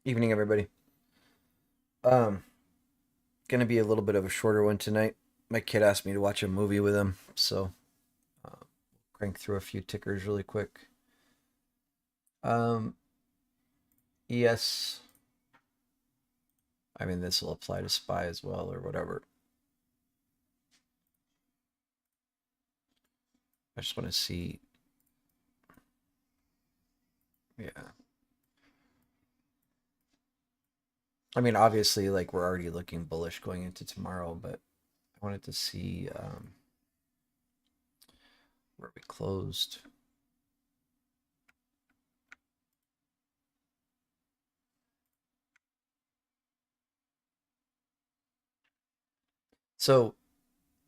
Evening, everybody. Um, gonna be a little bit of a shorter one tonight. My kid asked me to watch a movie with him, so uh, crank through a few tickers really quick. Um, yes, I mean this will apply to Spy as well or whatever. I just want to see. Yeah, I mean obviously like we're already looking bullish going into tomorrow, but I wanted to see where we closed. So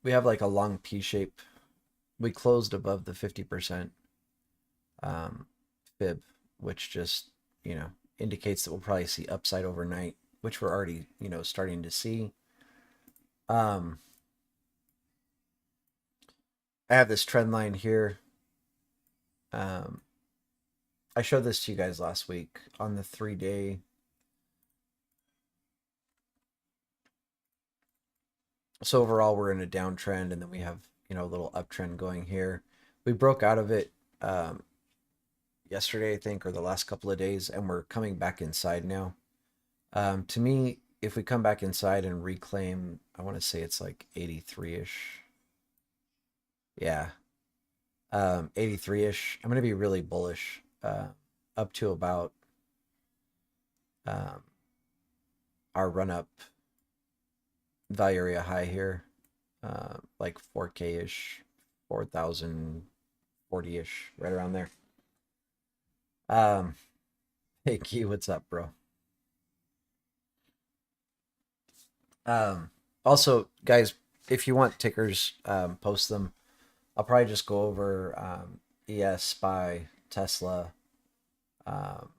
we have like a long P shape. We closed above the 50% um, fib, which just, you know, indicates that we'll probably see upside overnight, which we're already, starting to see. Um, I have this trend line here. Um, I showed this to you guys last week on the 3 day. So overall, we're in a downtrend, and then we have, a little uptrend going here. We broke out of it yesterday, I think, or the last couple of days, and we're coming back inside now. To me, if we come back inside and reclaim, I want to say it's like 83-ish. Yeah, 83-ish. I'm going to be really bullish up to about um, our run up value area high here, like 4K-ish, 4,040-ish, right around there. Um, hey, Key, what's up, bro? Also, guys, if you want tickers, post them. I'll probably just go over ES, SPY, Tesla. Um,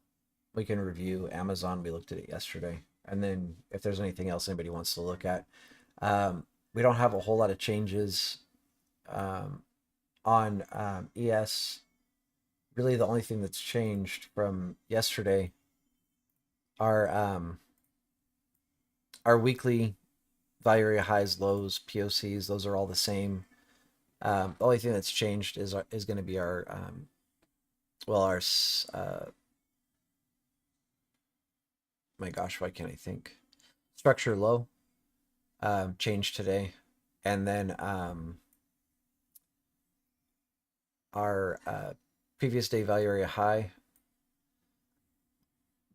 we can review Amazon. We looked at it yesterday. And then if there's anything else anybody wants to look at, we don't have a whole lot of changes um, on ES. Really, the only thing that's changed from yesterday are our weekly value area highs, lows, POCs. Those are all the same. The only thing that's changed is going to be our our my gosh, why can't I think? Structure low changed today, and then our previous day value area high,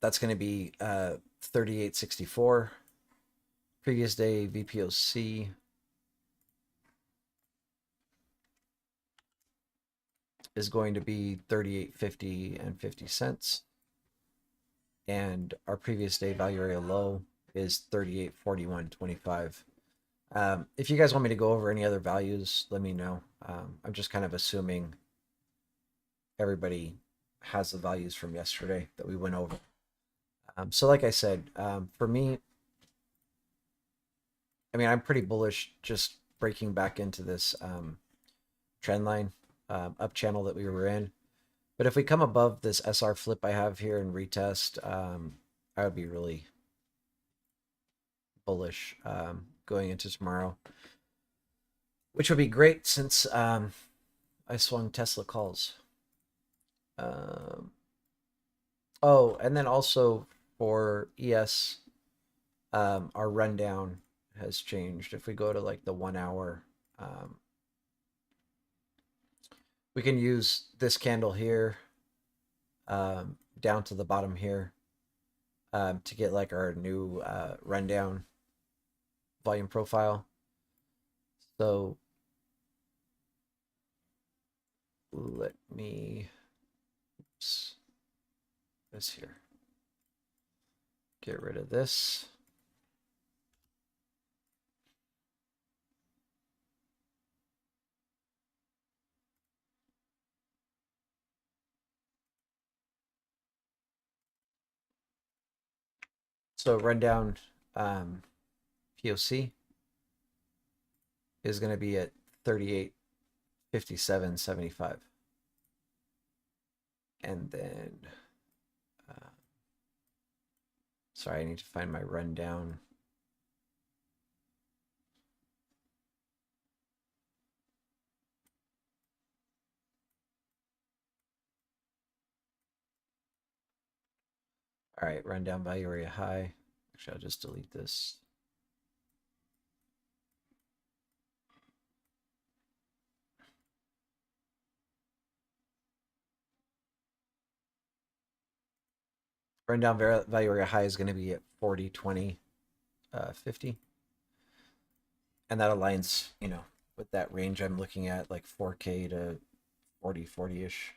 that's going to be 3864. Previous day VPOC is going to be 3850 and 50 cents, and our previous day value area low is 3841.25. If you guys want me to go over any other values, let me know. I'm just kind of assuming everybody has the values from yesterday that we went over. So like I said, for me, I mean, I'm pretty bullish just breaking back into this trend line up channel that we were in. But if we come above this SR flip I have here and retest, I would be really bullish going into tomorrow, which would be great since I swung Tesla calls. Um, oh, and then also for ES, our rundown has changed. If we go to like the 1 hour, um, we can use this candle here down to the bottom here to get like our new rundown volume profile. So let me, oops, this here, get rid of this. So rundown POC is going to be at 3857.75. And then Sorry, I need to find my rundown. All right, rundown value area high. Actually, I'll just delete this. Rundown value area high is going to be at 40, 20, 50. And that aligns, with that range I'm looking at, like 4K to 40-ish.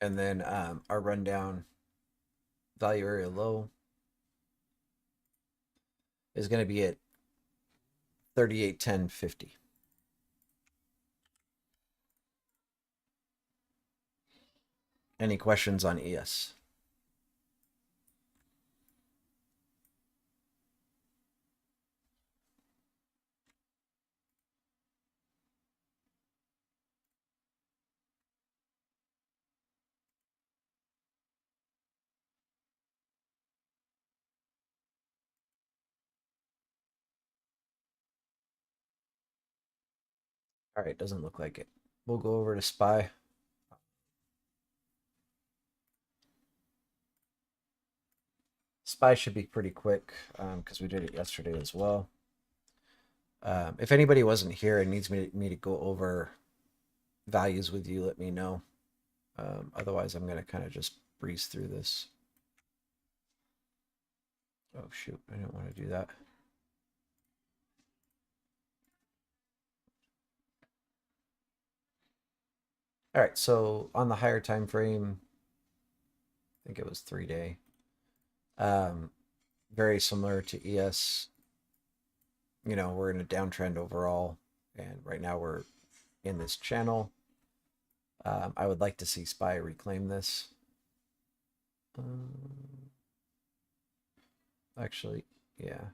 And then our rundown value area low is going to be at 38, 10, 50. Any questions on ES? All right, doesn't look like it. We'll go over to SPY. SPY should be pretty quick because we did it yesterday as well. If anybody wasn't here and needs me to go over values with you, let me know. Otherwise, I'm going to kind of just breeze through this. Oh, shoot. I didn't want to do that. All right. So on the higher time frame, I think it was 3-day. Very similar to ES. We're in a downtrend overall. And right now we're in this channel. I would like to see SPY reclaim this. Actually, yeah.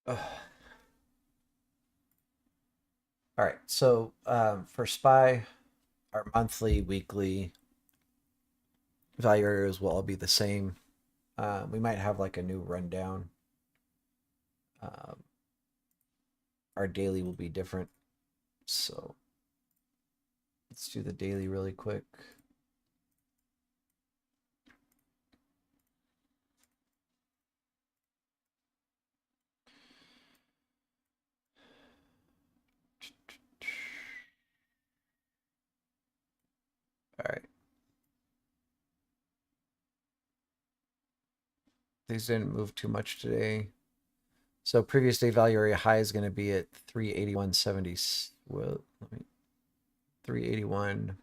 Ugh. All right, so for SPY, our monthly, weekly value areas will all be the same. We might have like a new rundown. Um, our daily will be different. So let's do the daily really quick. All right. These didn't move too much today. So previous day value area high is going to be at 381.70. Well, 381.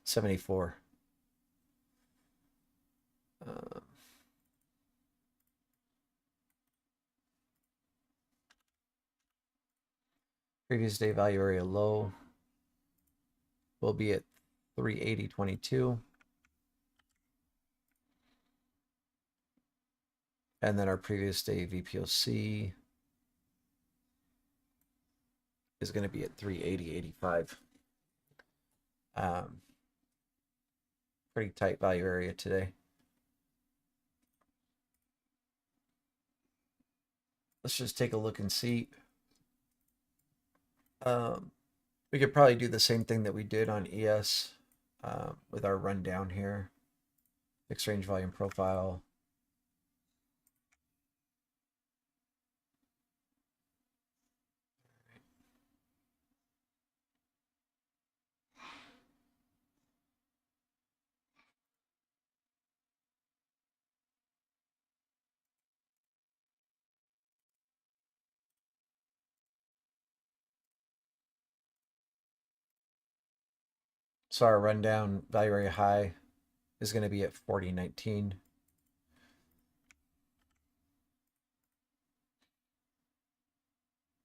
74. Uh, previous day value area low will be at 380.22. And then our previous day VPOC is going to be at 380.85. Pretty tight value area today. Let's just take a look and see. We could probably do the same thing that we did on ES with our rundown here. Fixed range volume profile. So our rundown value area high is going to be at 40.19.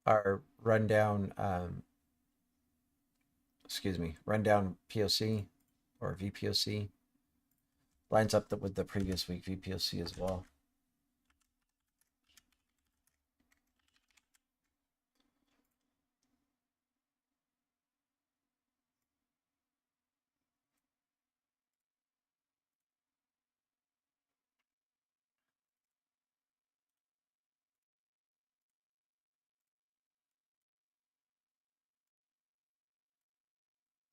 Our rundown, rundown POC or VPOC lines up with the previous week VPOC as well.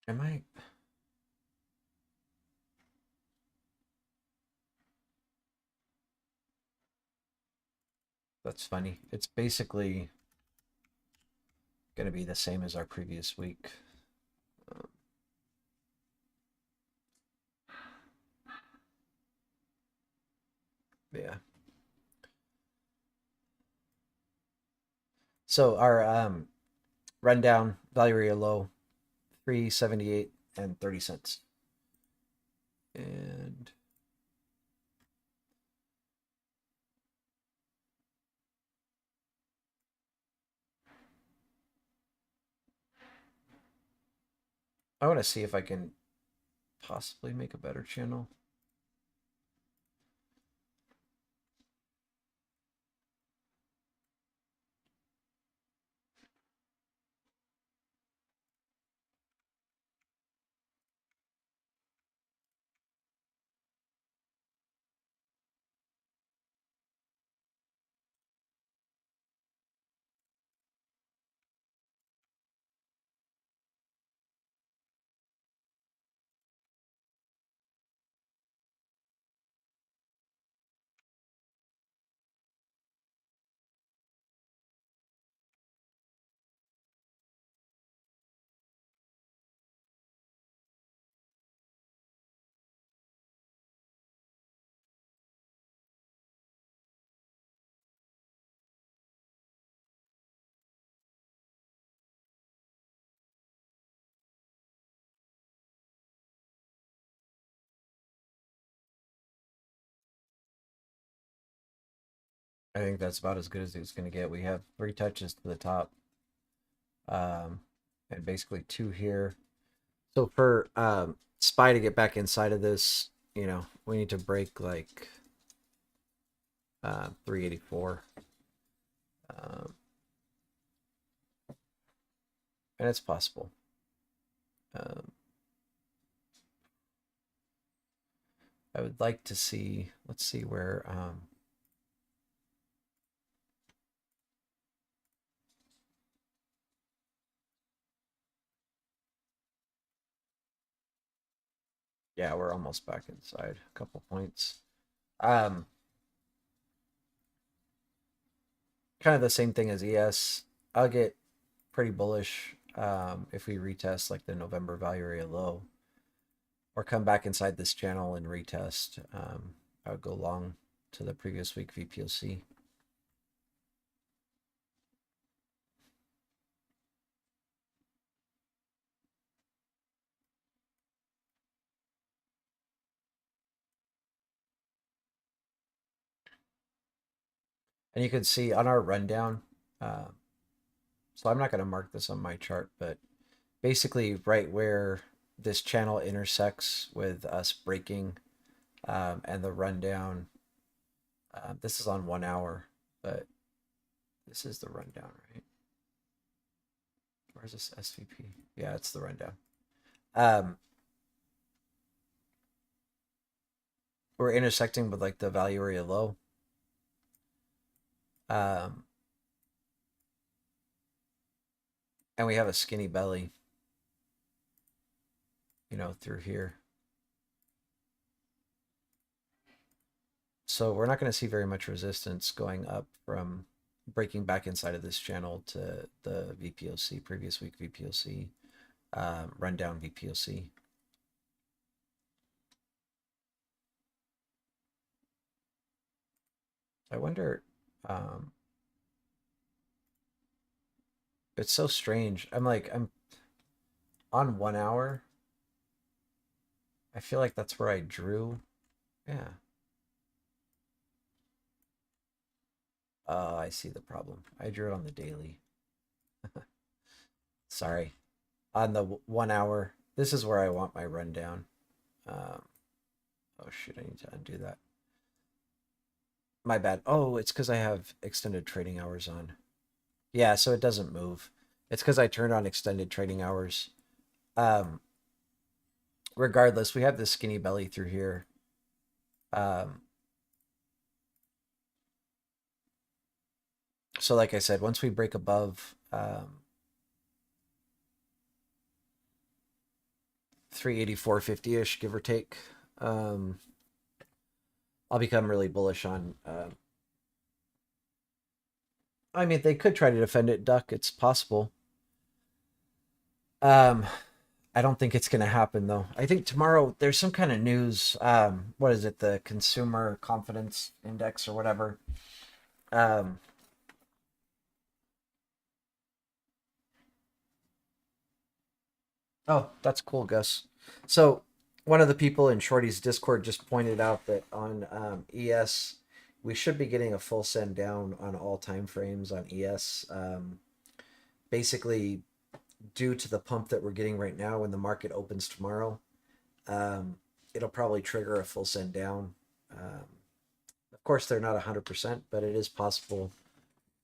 Am I? That's funny. It's basically going to be the same as our previous week. Yeah. So our rundown value area low, 378 and 30 cents. And I want to see if I can possibly make a better channel. I think that's about as good as it's going to get. We have 3 touches to the top, um, and basically 2 here. So for SPY to get back inside of this, we need to break like 384. And it's possible. I would like to see, let's see where, yeah, we're almost back inside, a couple points. Kind of the same thing as ES. I'll get pretty bullish if we retest like the November value area low or come back inside this channel and retest. I would go long to the previous week VPOC. And you can see on our rundown, so I'm not going to mark this on my chart, but basically right where this channel intersects with us breaking and the rundown. This is on 1 hour, but this is the rundown, right? Where's this SVP? Yeah, it's the rundown. We're intersecting with like the value area low. And we have a skinny belly, through here. So we're not going to see very much resistance going up from breaking back inside of this channel to the VPOC, previous week VPOC, rundown VPOC. I wonder, it's so strange. I'm on 1 hour I feel like that's where I drew. Yeah. I see the problem. I drew it on the daily. Sorry. On the 1 hour. This is where I want my rundown. Um, oh shoot, I need to undo that. My bad. Oh, it's because I have extended trading hours on. Yeah, so it doesn't move. It's because I turned on extended trading hours. Um, Regardless, we have this skinny belly through here. Um, so like I said, once we break above 384.50-ish, give or take, um, I'll become really bullish on. I mean, they could try to defend it, duck. It's possible. Um, I don't think it's going to happen though. I think tomorrow there's some kind of news. What is it? The Consumer Confidence Index or whatever. Um, oh, that's cool, Gus. So one of the people in Shorty's Discord just pointed out that on ES, we should be getting a full send down on all time frames on ES. Basically, due to the pump that we're getting right now, when the market opens tomorrow, um, it'll probably trigger a full send down. Um, of course, they're not 100%, but it is possible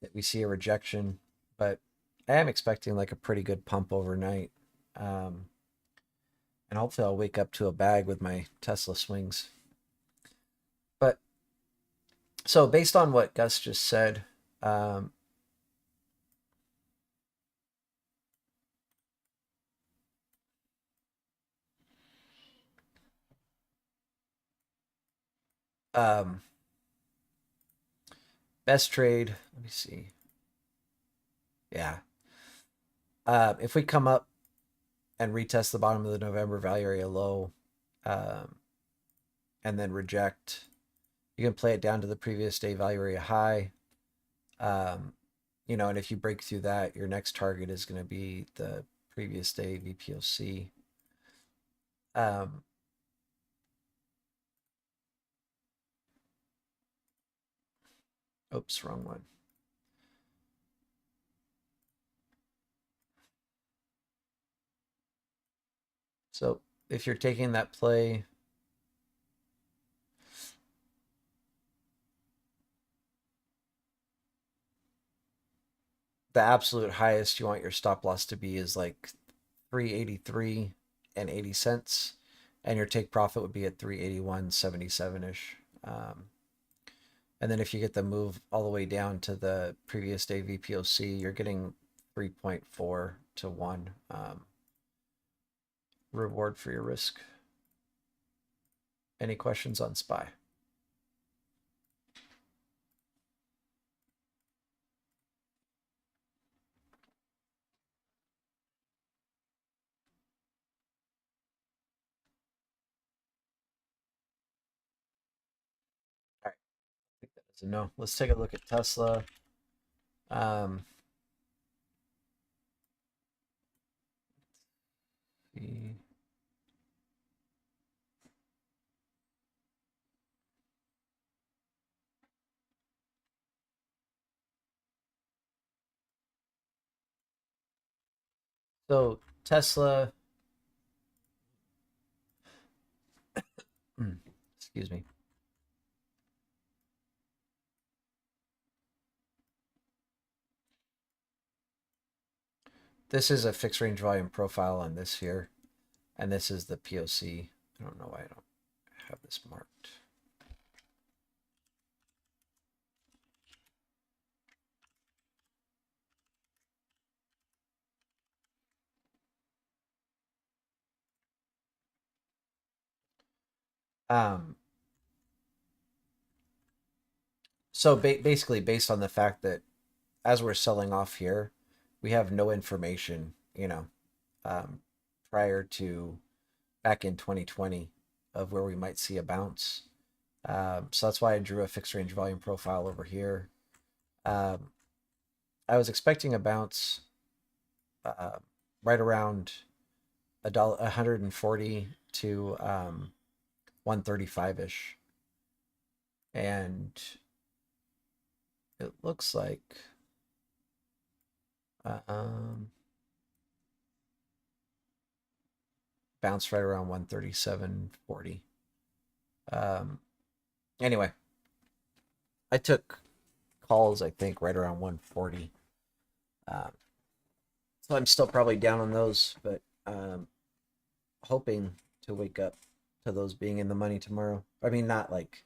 that we see a rejection. But I am expecting like a pretty good pump overnight. Um, and hopefully I'll wake up to a bag with my Tesla swings. But so based on what Gus just said, um, um, best trade, let me see. Yeah. If we come up and retest the bottom of the November value area low, um, and then reject, you can play it down to the previous day value area high. Um, and if you break through that, your next target is going to be the previous day VPOC. Um, Oops, wrong one. So if you're taking that play, the absolute highest you want your stop loss to be is like 383 and 80 cents, and your take profit would be at 381.77-ish. And then if you get the move all the way down to the previous day VPOC, you're getting 3.4 to 1 reward for your risk. Any questions on SPY? All right, I think that is a no. Let's take a look at Tesla. Um, the So Tesla, excuse me. This is a fixed range volume profile on this here, and this is the POC. I don't know why I don't have this marked. Um, so basically, based on the fact that as we're selling off here, we have no information, um, prior to back in 2020 of where we might see a bounce. So that's why I drew a fixed range volume profile over here. Um, I was expecting a bounce uh, right around $140 to 135 ish, and it looks like bounced right around 137.40. Anyway, I took calls, I think, right around 140. So I'm still probably down on those, but hoping to wake up to those being in the money tomorrow. I mean, not like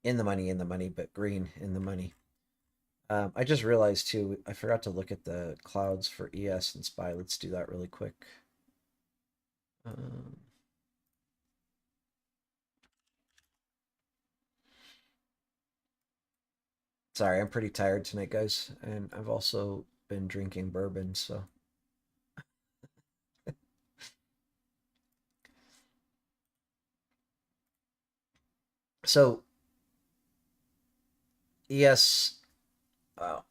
in the money, but green in the money. I just realized too, I forgot to look at the clouds for ES and SPY. Let's do that really quick. Sorry, I'm pretty tired tonight, guys, and I've also been drinking bourbon, so. So, ES, wow,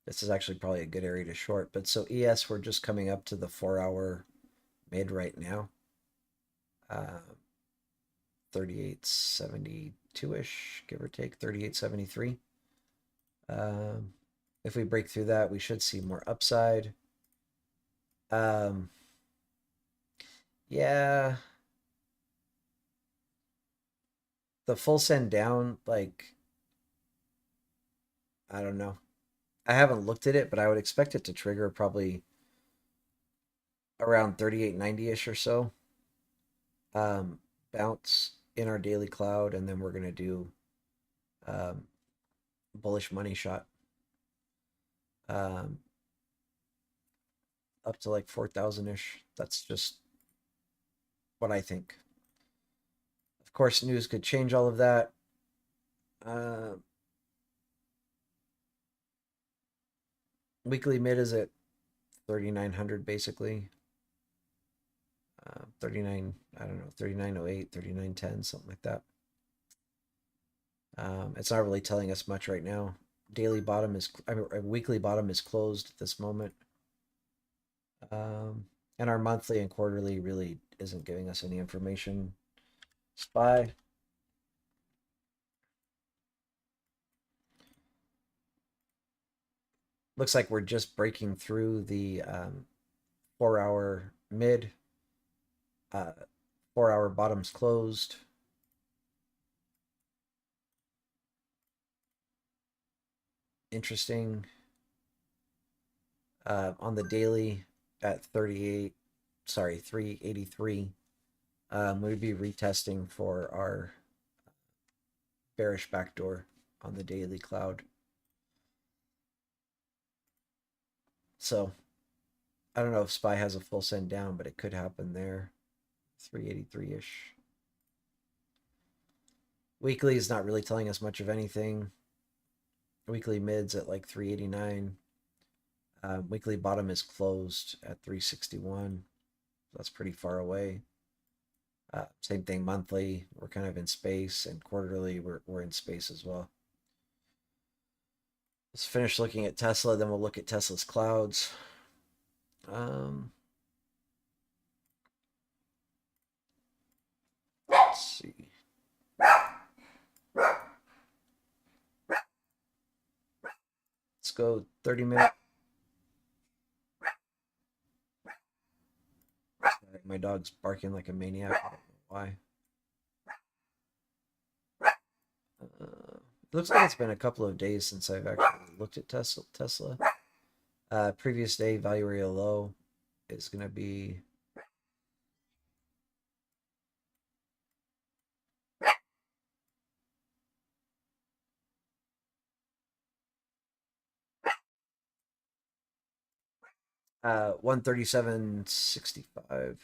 this is actually probably a good area to short, but so ES, we're just coming up to the 4 hour mid right now. 38.72-ish, give or take, 38.73. If we break through that, we should see more upside. Yeah, the full send down, like, I don't know. I haven't looked at it, but I would expect it to trigger probably around 38.90-ish or so. Bounce in our daily cloud, and then we're gonna do bullish money shot um, up to like 4,000-ish. That's just what I think. Of course, news could change all of that. Weekly mid is at 3,900 basically. 39, I don't know, 39.08, 39.10, something like that. It's not really telling us much right now. Daily bottom is, I mean, weekly bottom is closed at this moment. And our monthly and quarterly really isn't giving us any information. SPY. Looks like we're just breaking through the 4 hour mid. 4 hour bottoms closed. Interesting. On the daily at 383. We'd be retesting for our bearish backdoor on the daily cloud. So I don't know if SPY has a full send down, but it could happen there. 383-ish. Weekly is not really telling us much of anything. Weekly mids at like 389. Weekly bottom is closed at 361. That's pretty far away. Same thing monthly. We're kind of in space, and quarterly we're in space as well. Let's finish looking at Tesla, then we'll look at Tesla's clouds. Let's see. Let's go 30-minute. My dog's barking like a maniac. I don't know why. It looks like it's been a couple of days since I've actually looked at Tesla. Previous day value area low is going to be 137.65.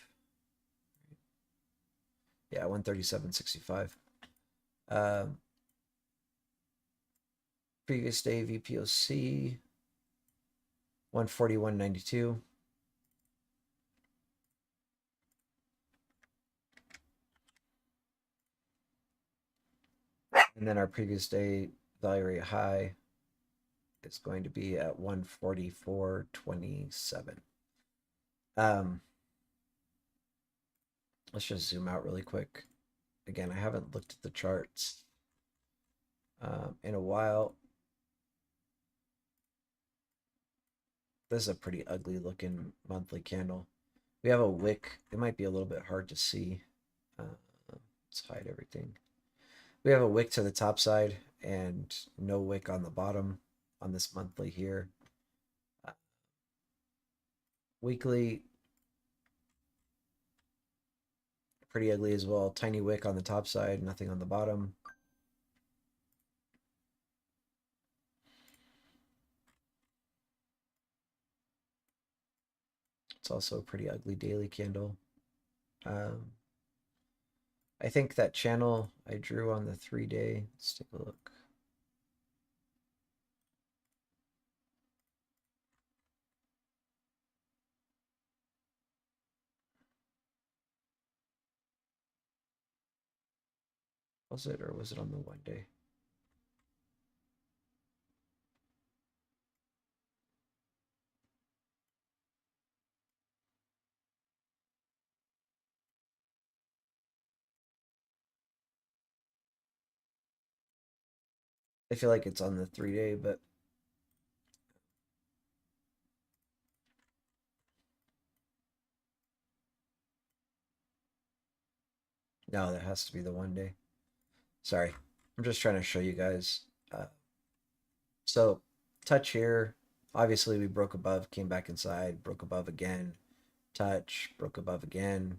Yeah, 137.65. Previous day VPOC 141.92. And then our previous day value area high is going to be at 144.27. Um, let's just zoom out really quick. Again, I haven't looked at the charts in a while. This is a pretty ugly looking monthly candle. We have a wick. It might be a little bit hard to see. Let's hide everything. We have a wick to the top side and no wick on the bottom on this monthly here. Weekly, pretty ugly as well. Tiny wick on the top side, nothing on the bottom. It's also a pretty ugly daily candle. I think that channel I drew on the 3-day, let's take a look. Was it, or was it on the 1-day? I feel like it's on the 3-day, but no, that has to be the 1-day. Sorry, I'm just trying to show you guys. So touch here. Obviously, we broke above, came back inside, broke above again, touch, broke above again,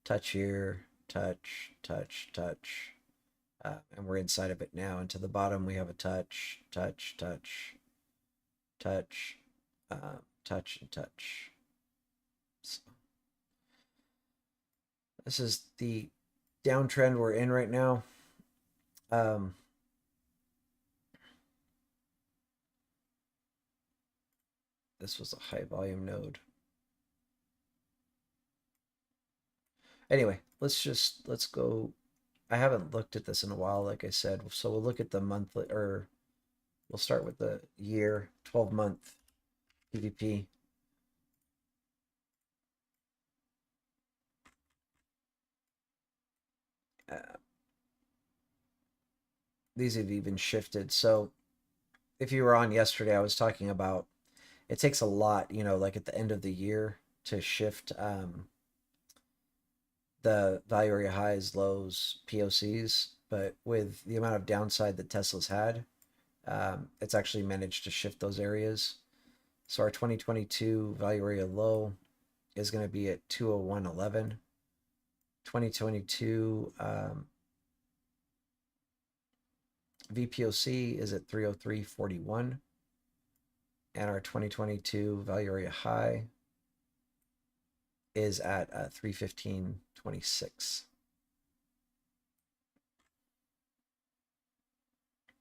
touch here, touch, touch, touch. And we're inside of it now. And to the bottom, we have a touch, touch, touch, touch, touch, and touch. So this is the downtrend we're in right now. This was a high volume node. Anyway, let's go. I haven't looked at this in a while, like I said. So we'll look at the monthly, or we'll start with the year, 12-month PVP. These have even shifted. So if you were on yesterday, I was talking about it takes a lot, like at the end of the year to shift the value area highs, lows, POCs. But with the amount of downside that Tesla's had, it's actually managed to shift those areas. So our 2022 value area low is going to be at 201.11. 2022 VPOC is at 303.41. And our 2022 value area high is at 315.26.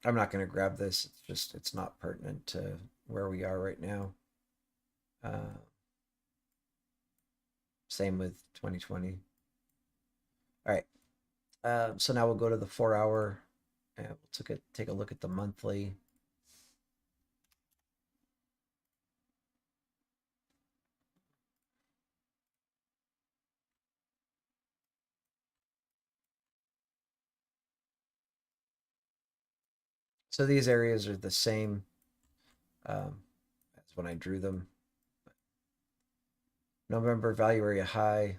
I'm not going to grab this. It's not pertinent to where we are right now. Same with 2020. All right. So now we'll go to the 4-hour and we'll take a look at the monthly. So these areas are the same as when I drew them. November value area high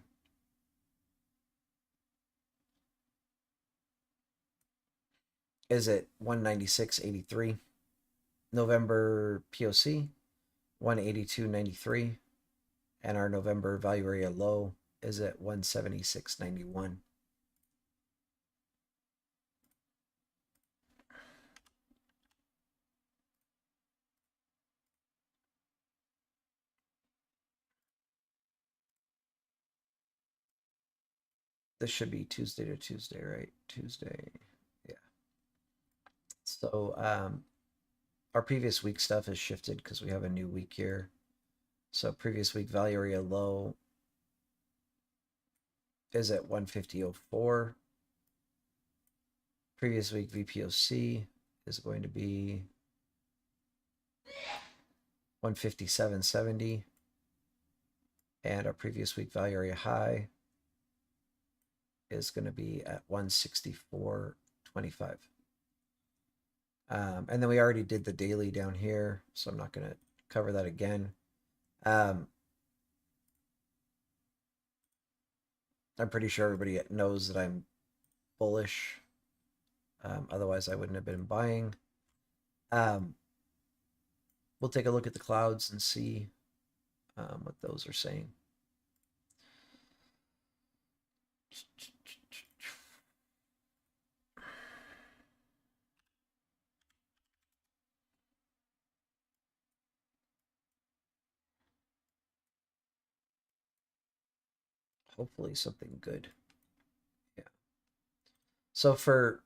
is at 196.83. November POC 182.93, and our November value area low is at 176.91. This should be Tuesday to Tuesday, right? Tuesday. Yeah. So our previous week stuff has shifted because we have a new week here. So previous week value area low is at 150.04. Previous week VPOC is going to be 157.70. And our previous week value area high is going to be at 164.25. And then we already did the daily down here, so I'm not going to cover that again. I'm pretty sure everybody knows that I'm bullish. Otherwise, I wouldn't have been buying. We'll take a look at the clouds and see what those are saying. Hopefully something good. Yeah. So for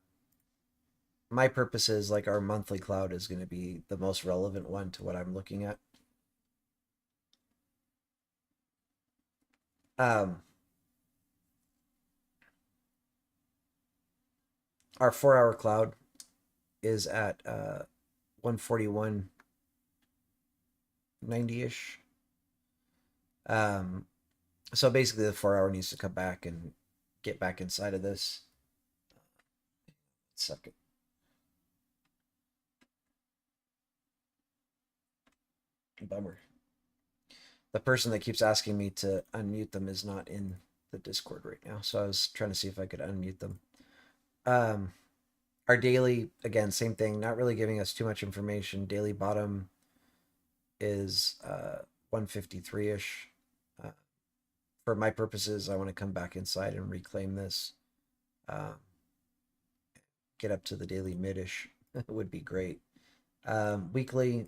my purposes, like our monthly cloud is going to be the most relevant one to what I'm looking at. Um, our 4 hour cloud is at 141.90 ish. So basically, the 4 hour needs to come back and get back inside of this. Second. Bummer. The person that keeps asking me to unmute them is not in the Discord right now, so I was trying to see if I could unmute them. Our daily, again, same thing, not really giving us too much information. Daily bottom is 153-ish. For my purposes, I want to come back inside and reclaim this. Get up to the daily mid-ish would be great. Weekly,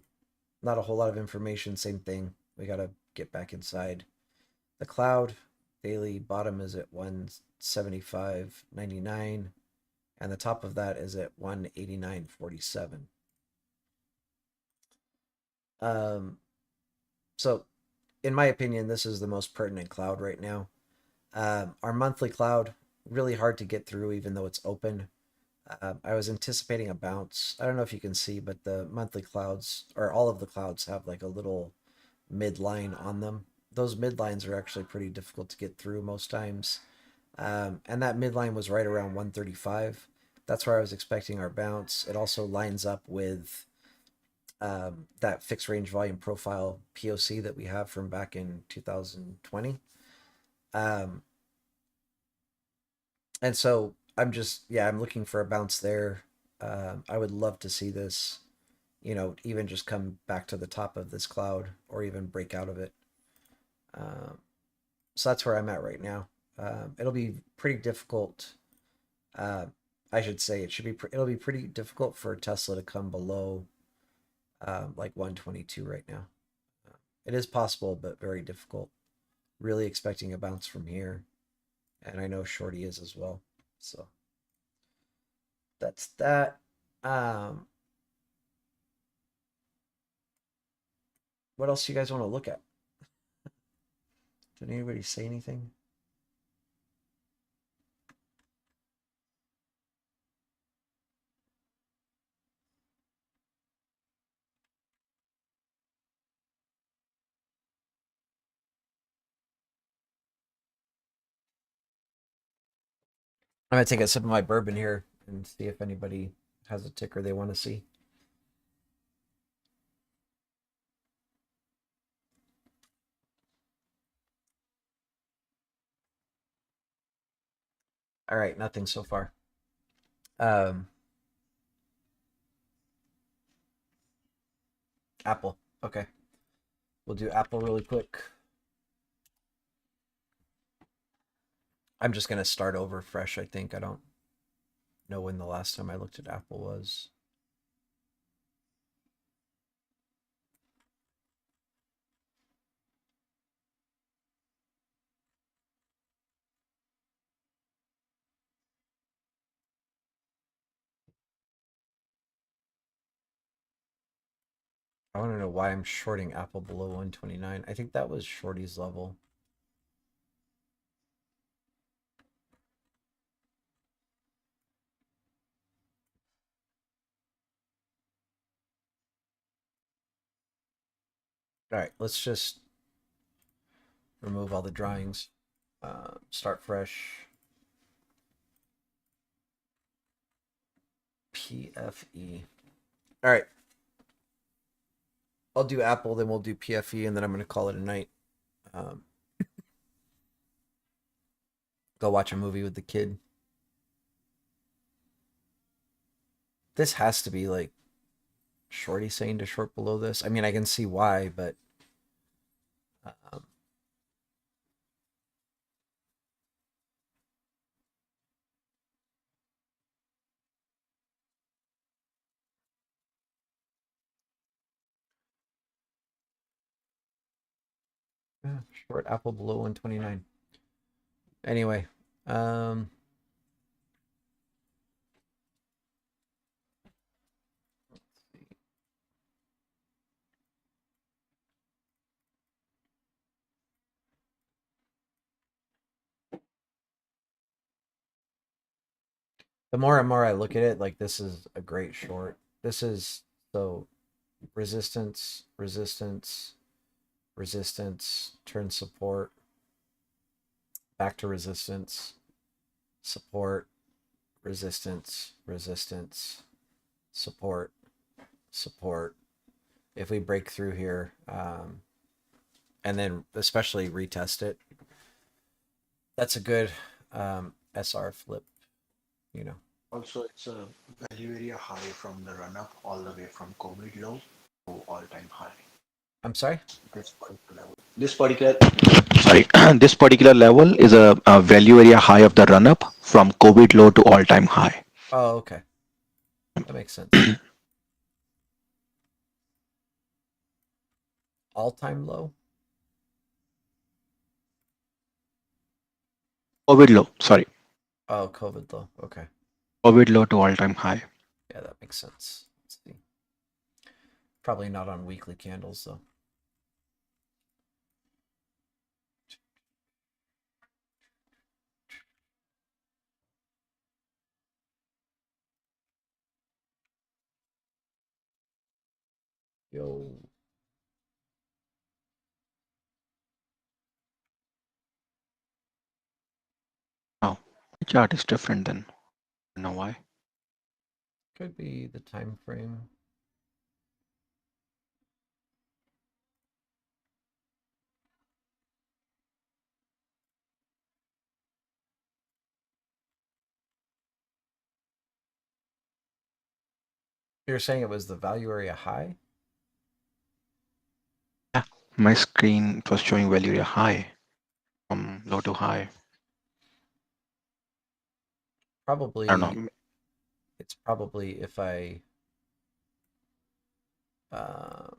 not a whole lot of information, same thing. We got to get back inside. The cloud, daily bottom is at 175.99. And the top of that is at 189.47. So in my opinion, this is the most pertinent cloud right now. Our monthly cloud, really hard to get through even though it's open. I was anticipating a bounce. I don't know if you can see, but the monthly clouds, or all of the clouds, have like a little midline on them. Those midlines are actually pretty difficult to get through most times. And that midline was right around 135. That's where I was expecting our bounce. It also lines up with that fixed range volume profile POC that we have from back in 2020. And so I'm just, yeah, I'm looking for a bounce there. I would love to see this, even just come back to the top of this cloud or even break out of it. So that's where I'm at right now. It'll be pretty difficult. I should say it'll be pretty difficult for Tesla to come below like 122 right now. It is possible, but very difficult. Really expecting a bounce from here, and I know Shorty is as well. So that's that. What else do you guys want to look at? Did anybody say anything? I'm gonna take a sip of my bourbon here and see if anybody has a ticker they want to see. All right, nothing so far. Apple. Okay, we'll do Apple really quick. I'm just gonna start over fresh. I think I don't know when the last time I looked at Apple was. I want to know why I'm shorting Apple below 129. I think that was Shorty's level. All right, let's just remove all the drawings, start fresh. PFE. All right. I'll do Apple, then we'll do PFE, and then I'm going to call it a night. Um, go watch a movie with the kid. This has to be like Shorty saying to short below this. I mean, I can see why, but um, short Apple below 129. Anyway, um, the more and more I look at it, like this is a great short. This is so resistance, resistance, resistance, turn support, back to resistance, support, resistance, resistance, support, support. If we break through here, and then especially retest it, that's a good SR flip, you know. Also, it's a value area high from the run up all the way from COVID low to all time high. I'm sorry? This particular level. This particular sorry, this particular level is a value area high of the run up from COVID low to all time high. Oh, okay. That makes sense. All time low? COVID low, sorry, Oh, COVID low. Okay. COVID low to all time high. Yeah, that makes sense. Let's see. Probably not on weekly candles though. Yo. Now, the chart is different then. I don't know why. Could be the time frame. You're saying it was the value area high? Yeah, my screen was showing value area high from low to high. I don't Probably know. it's probably if I um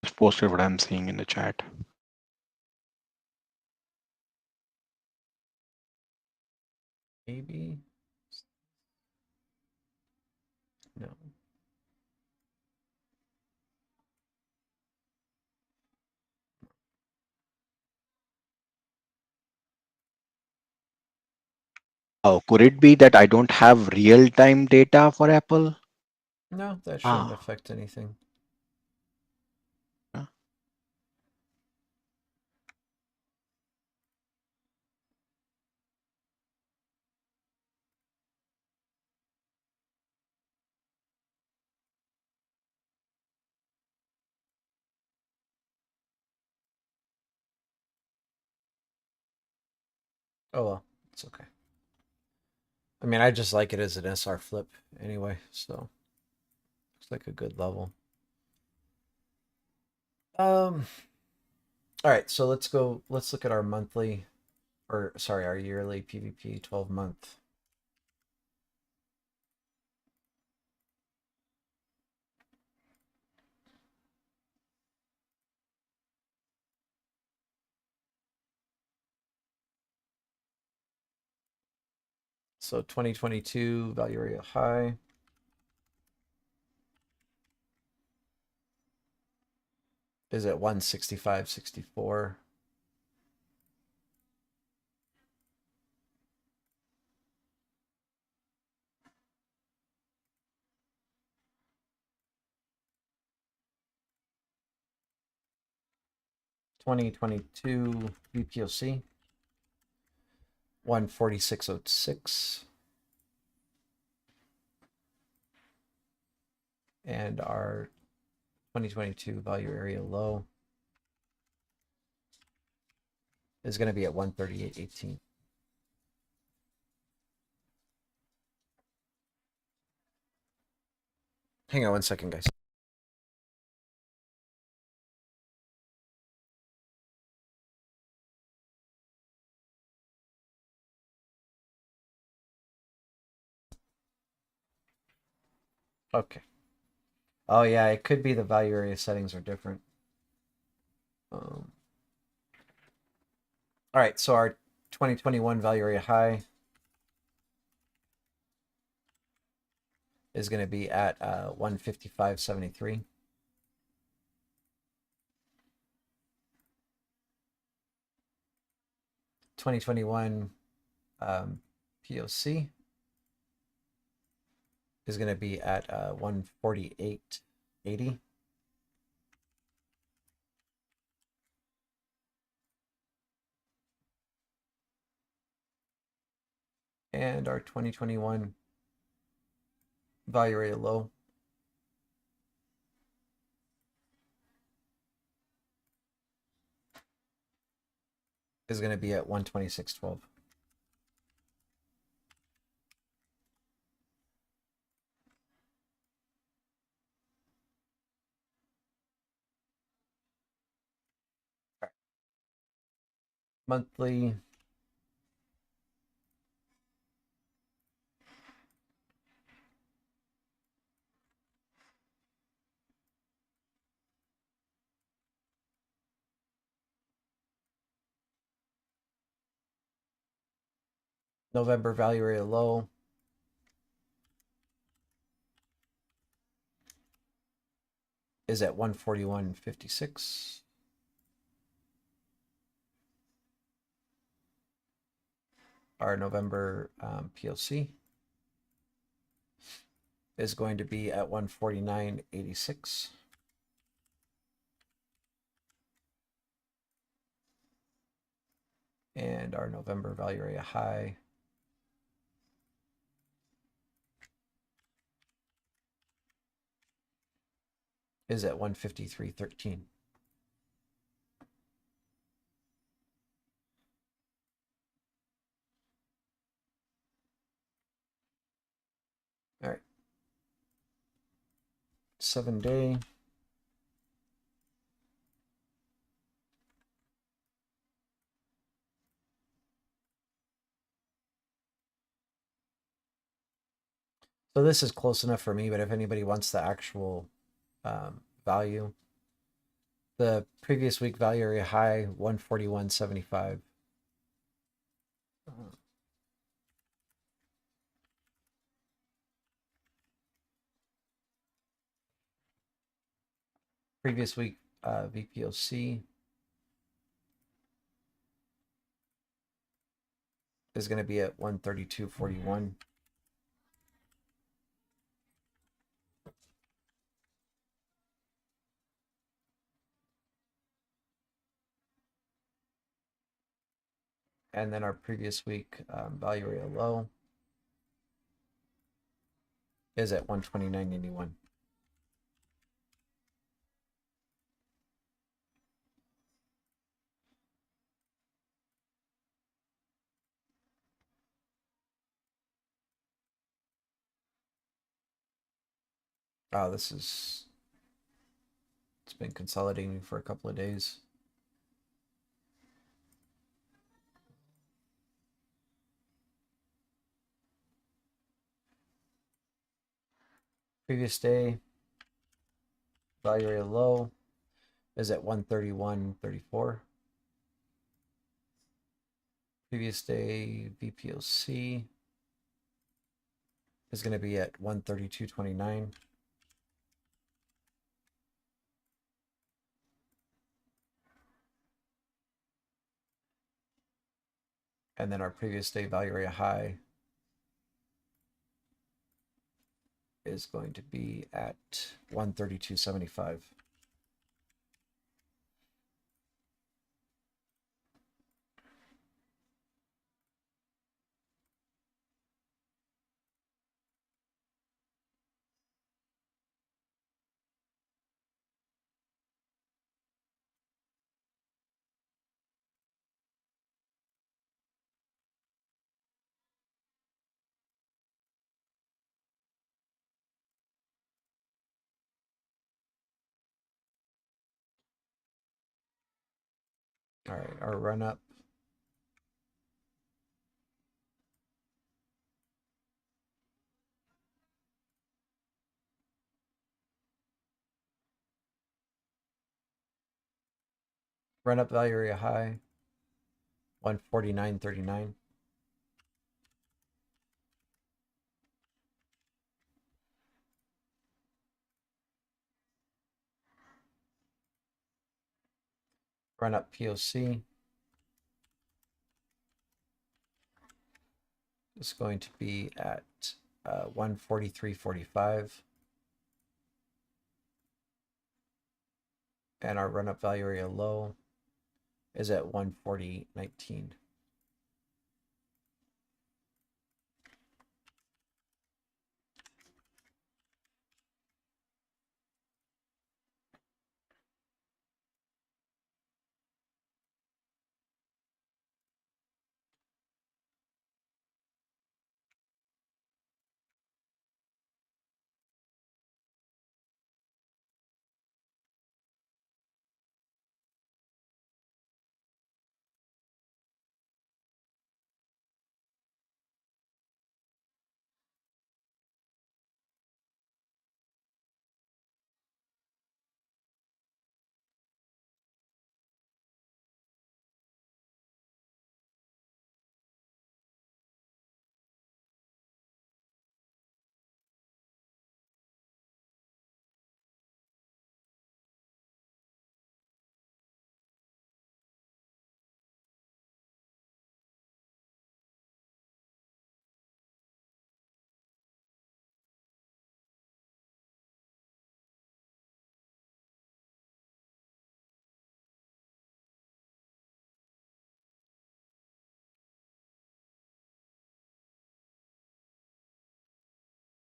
Just posted what I'm seeing in the chat. maybe no. Oh, could it be that I don't have real time data for Apple? No, that shouldn't Ah, affect anything. yeah. Oh well, it's okay. I mean, I just like it as an SR flip anyway, so it's like a good level. Um, all right, so let's go. Let's look at our monthly, or sorry, our yearly PVP 12-month. So 2022 value area high is at 165.64. (2022) VPOC 146.06. And our 2022 value area low is going to be at 138.18. Hang on one second, guys. Okay. Oh yeah, it could be the value area settings are different. All right, so our 2021 value area high is going to be at 155.73. (2021) POC is going to be at 148.80. And our 2021 value area low is going to be at 126.12. Monthly November value area low is at 141.56. Our November PLC is going to be at 149.86. And our November value area high is at 153.13. All right. 7-day. So this is close enough for me, but if anybody wants the actual value, the previous week value area high 141.75. Previous week VPOC is going to be at 132.41. And then our previous week value area low is at 129.81. Oh, it's been consolidating for a couple of days. Previous day value area low is at 131.34. Previous day VPOC is going to be at 132.29. And then our previous day value area high is going to be at 132.75. All right, our run up value area high 149.39. Run up POC is going to be at 143.45. And our run up value area low is at 140.19.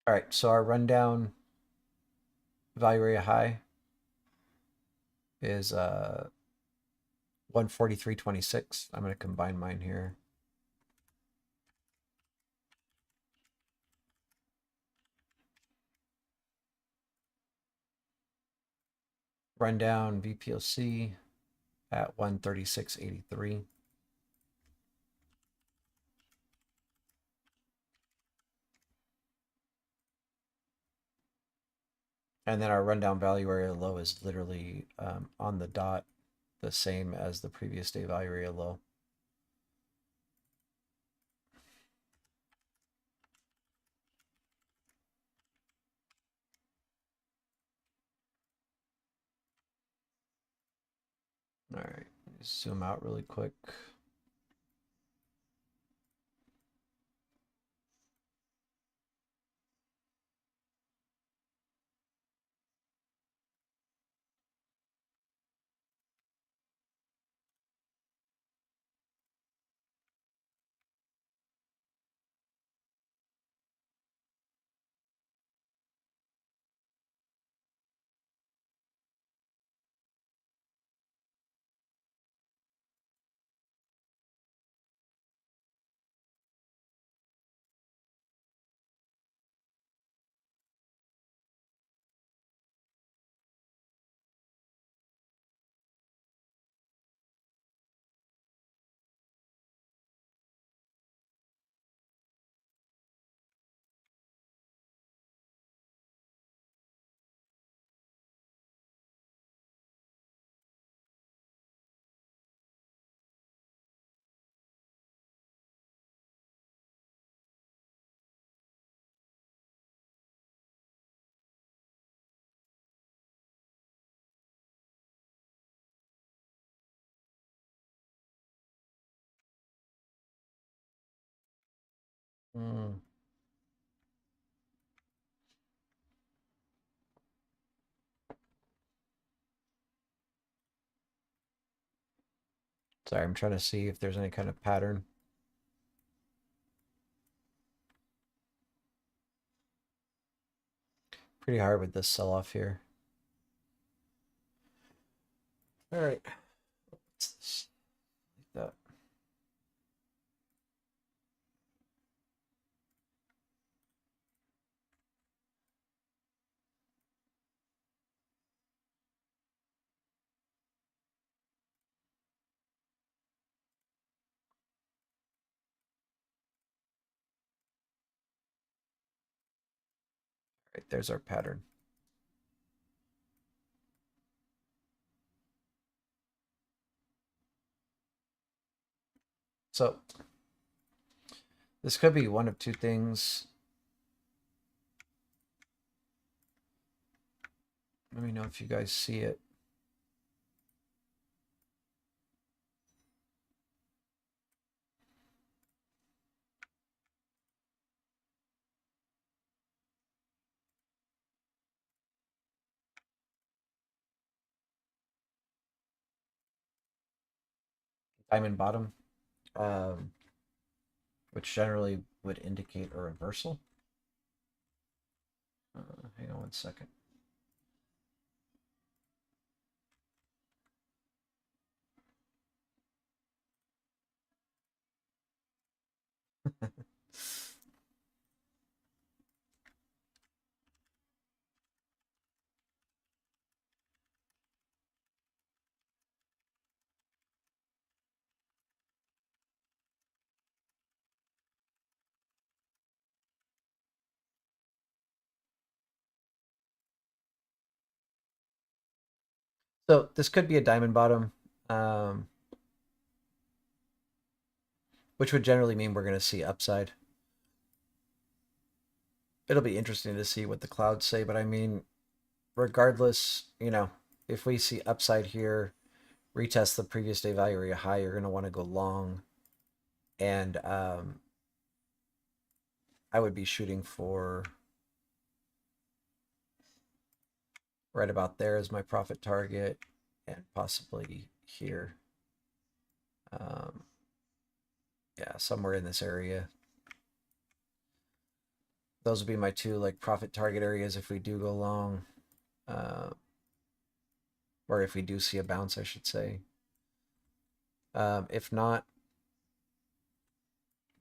All right, so our rundown value area high is 143.26. I'm going to combine mine here. Rundown VPOC at 136.83. And then our rundown value area low is literally on the dot, the same as the previous day value area low. All right, zoom out really quick. Mm. Sorry, I'm trying to see if there's any kind of pattern. Pretty hard with this sell-off here. All right. What's this? Like that. Right, there's our pattern. So this could be one of two things. Let me know if you guys see it. Diamond bottom, um, which generally would indicate a reversal. Hang on one second. So this could be a diamond bottom, um, which would generally mean we're going to see upside. It'll be interesting to see what the clouds say, but I mean, regardless, if we see upside here, retest the previous day value area high, you're going to want to go long. And I would be shooting for right about there as my profit target and possibly here. Yeah, somewhere in this area. Those would be my two like profit target areas if we do go long. Or if we do see a bounce, I should say. If not,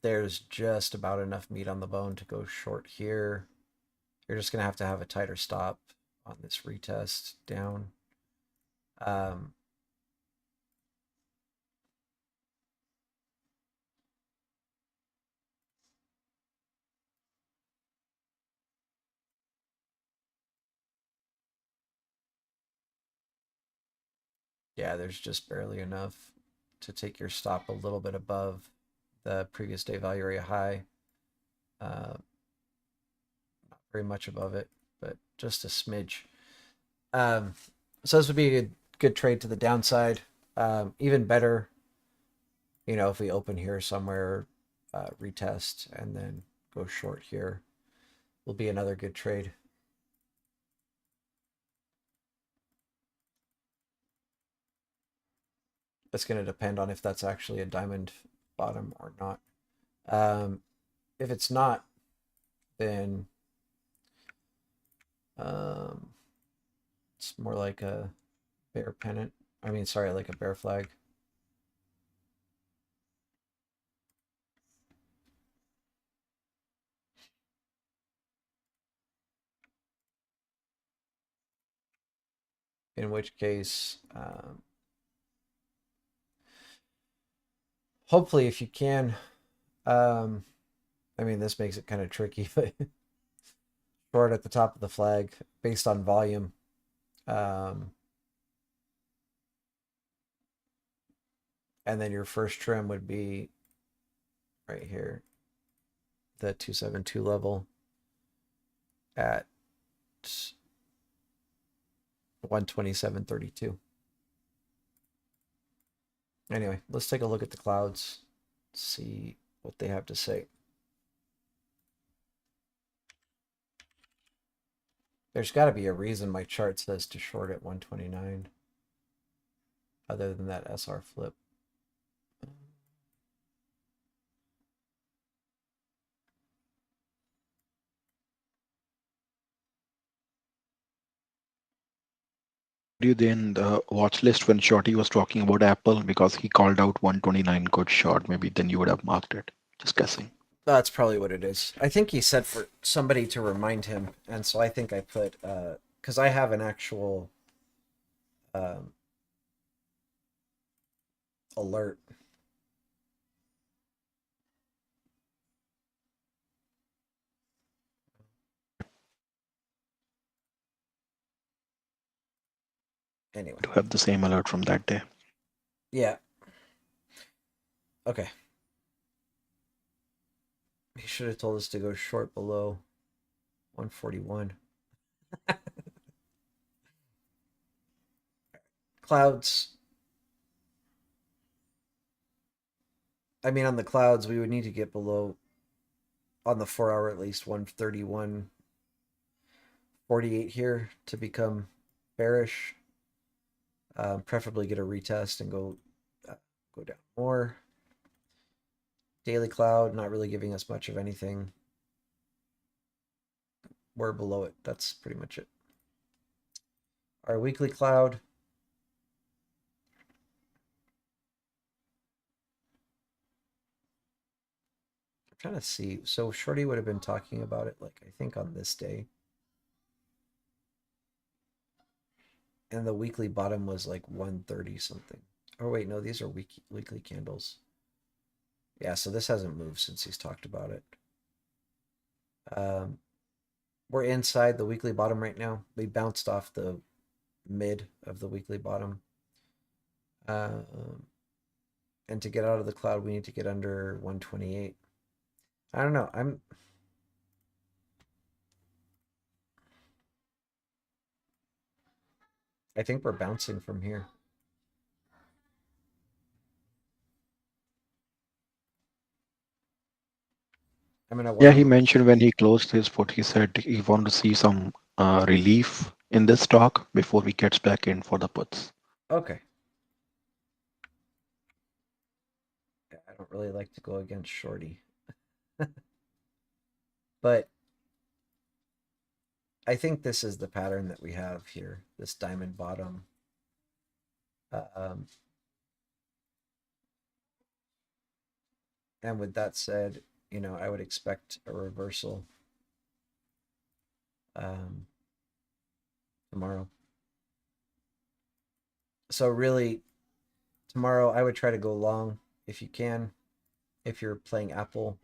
there's just about enough meat on the bone to go short here. You're just going to have a tighter stop on this retest down. Yeah, there's just barely enough to take your stop a little bit above the previous day value area high. Not very much above it, but just a smidge. So this would be a good trade to the downside. Even better, if we open here somewhere, retest, and then go short here, will be another good trade. It's going to depend on if that's actually a diamond bottom or not. If it's not, then it's more like a bear pennant. I mean, sorry, like a bear flag. In which case, hopefully, if you can, I mean, this makes it kind of tricky, but short at the top of the flag based on volume. And then your first trim would be right here, the 272 level at 127.32. Anyway, let's take a look at the clouds, see what they have to say. There's got to be a reason my chart says to short at 129, other than that SR flip. You then the watch list when Shorty was talking about Apple because he called out 129 good short. Maybe then you would have marked it. Just guessing. That's probably what it is. I think he said for somebody to remind him, and so I think I put because I have an actual um, alert. Anyway, To have the same alert from that day. yeah. Okay. He should have told us to go short below 141. Clouds. I mean, on the clouds, we would need to get below, on the 4 hour at least, 131.48 here to become bearish. Preferably get a retest and go down more. Daily cloud, not really giving us much of anything. We're below it. That's pretty much it. Our weekly cloud. I'm trying to see. So Shorty would have been talking about it, like, I think on this day. And the weekly bottom was like 130 something. Oh, wait, no, these are weekly candles. Yeah, so this hasn't moved since he's talked about it. We're inside the weekly bottom right now. We bounced off the mid of the weekly bottom. And to get out of the cloud, we need to get under 128. I don't know. I think we're bouncing from here. I mean, I want Yeah, to he move. mentioned when he closed his put, he said he wanted to see some relief in this stock before we gets back in for the puts. Okay. I don't really like to go against Shorty, but I think this is the pattern that we have here. This diamond bottom. Um, and with that said, I would expect a reversal um, tomorrow. So really, tomorrow I would try to go long if you can. If you're playing Apple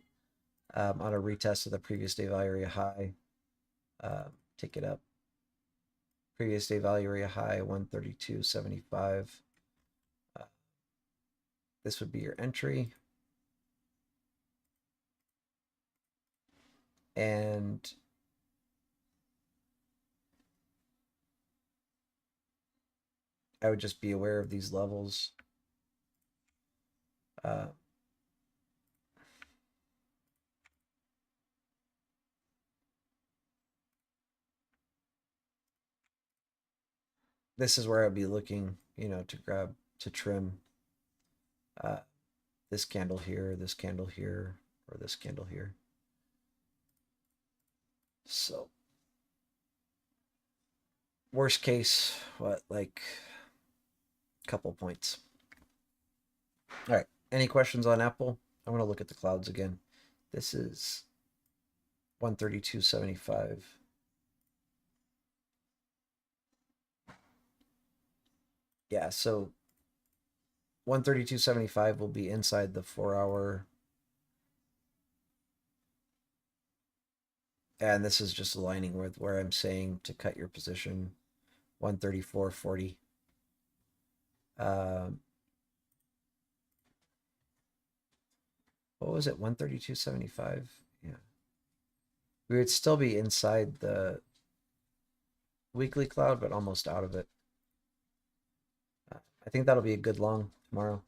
on a retest of the previous day value area high, take it up. Previous day value area high 132.75. This would be your entry. And I would just be aware of these levels. This is where I'd be looking, to trim this candle here, this candle here, or this candle here. So, worst case, like a couple points. All right. Any questions on Apple? I'm going to look at the clouds again. This is 132.75. Yeah, so 132.75 will be inside the 4 hour. And this is just aligning with where I'm saying to cut your position 134.40. What was it? 132.75? Yeah. We would still be inside the weekly cloud, but almost out of it. I think that'll be a good long tomorrow.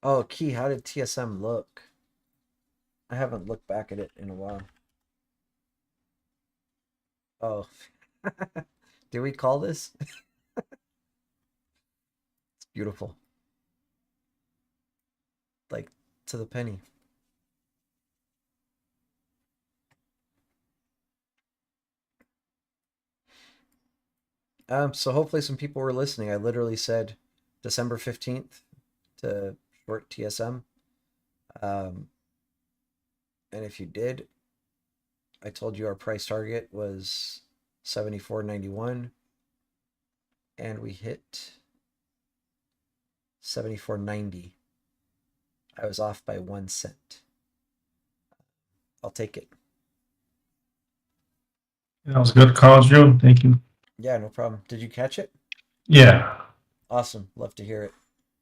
Oh, Key, how did TSM look? I haven't looked back at it in a while. Oh, do we call this? It's beautiful, like to the penny. So hopefully some people were listening. I literally said December 15th to short TSM. Um, and if you did, I told you our price target was 74.91 and we hit 74.90. I was off by 1 cent. I'll take it. That was a good call, Drew. Thank you. Yeah, no problem. Did you catch it? Yeah. Awesome. Love to hear it.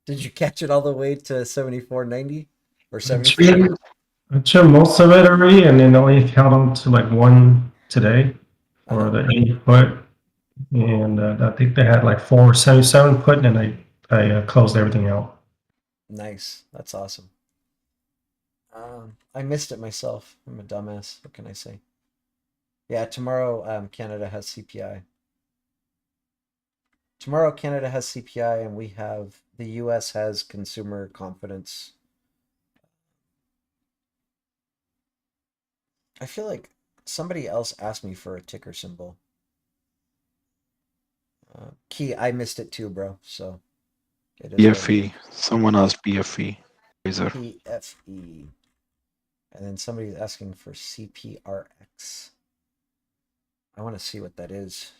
Did you catch it all the way to 74.90 or I 75? trimmed, I trimmed most of it already and then only held on to like one today Uh-huh. for the 8 put. And I think they had like 477 put and I closed everything out. Nice. That's awesome. I missed it myself. I'm a dumbass. What can I say? Yeah, tomorrow Canada has CPI. Tomorrow Canada has CPI and we have the US has consumer confidence. I feel like somebody else asked me for a ticker symbol. Key, I missed it too, bro. So it is what it is. BFE. Someone asked BFE. Razor. PFE. And then somebody's asking for CPRX. I want to see what that is.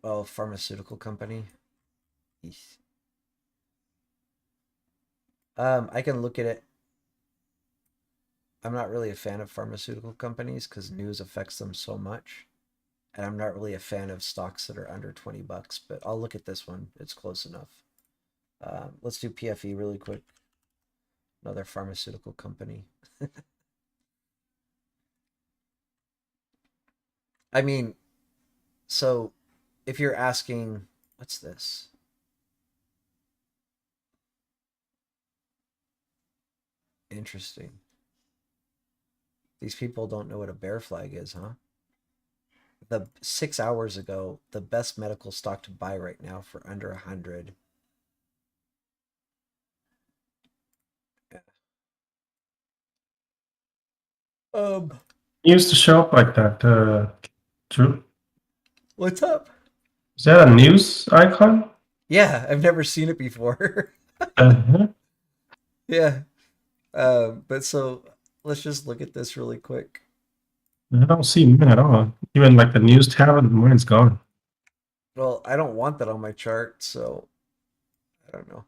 Oh, pharmaceutical company. Eesh. I can look at it. I'm not really a fan of pharmaceutical companies because news affects them so much. And I'm not really a fan of stocks that are under 20 bucks, but I'll look at this one. It's close enough. Let's do PFE really quick. Another pharmaceutical company. I mean, so if you're asking, what's this? Interesting. These people don't know what a bear flag is, huh? The 6 hours ago, the best medical stock to buy right now for under 100. Yeah. Um, It used to show up like that, Drew. what's up? Is that a news icon? Yeah, I've never seen it before. Uh-huh. Yeah. But so let's just look at this really quick. I don't see mine at all. Even like the news tab, mine's gone. Well, I don't want that on my chart, so I don't know.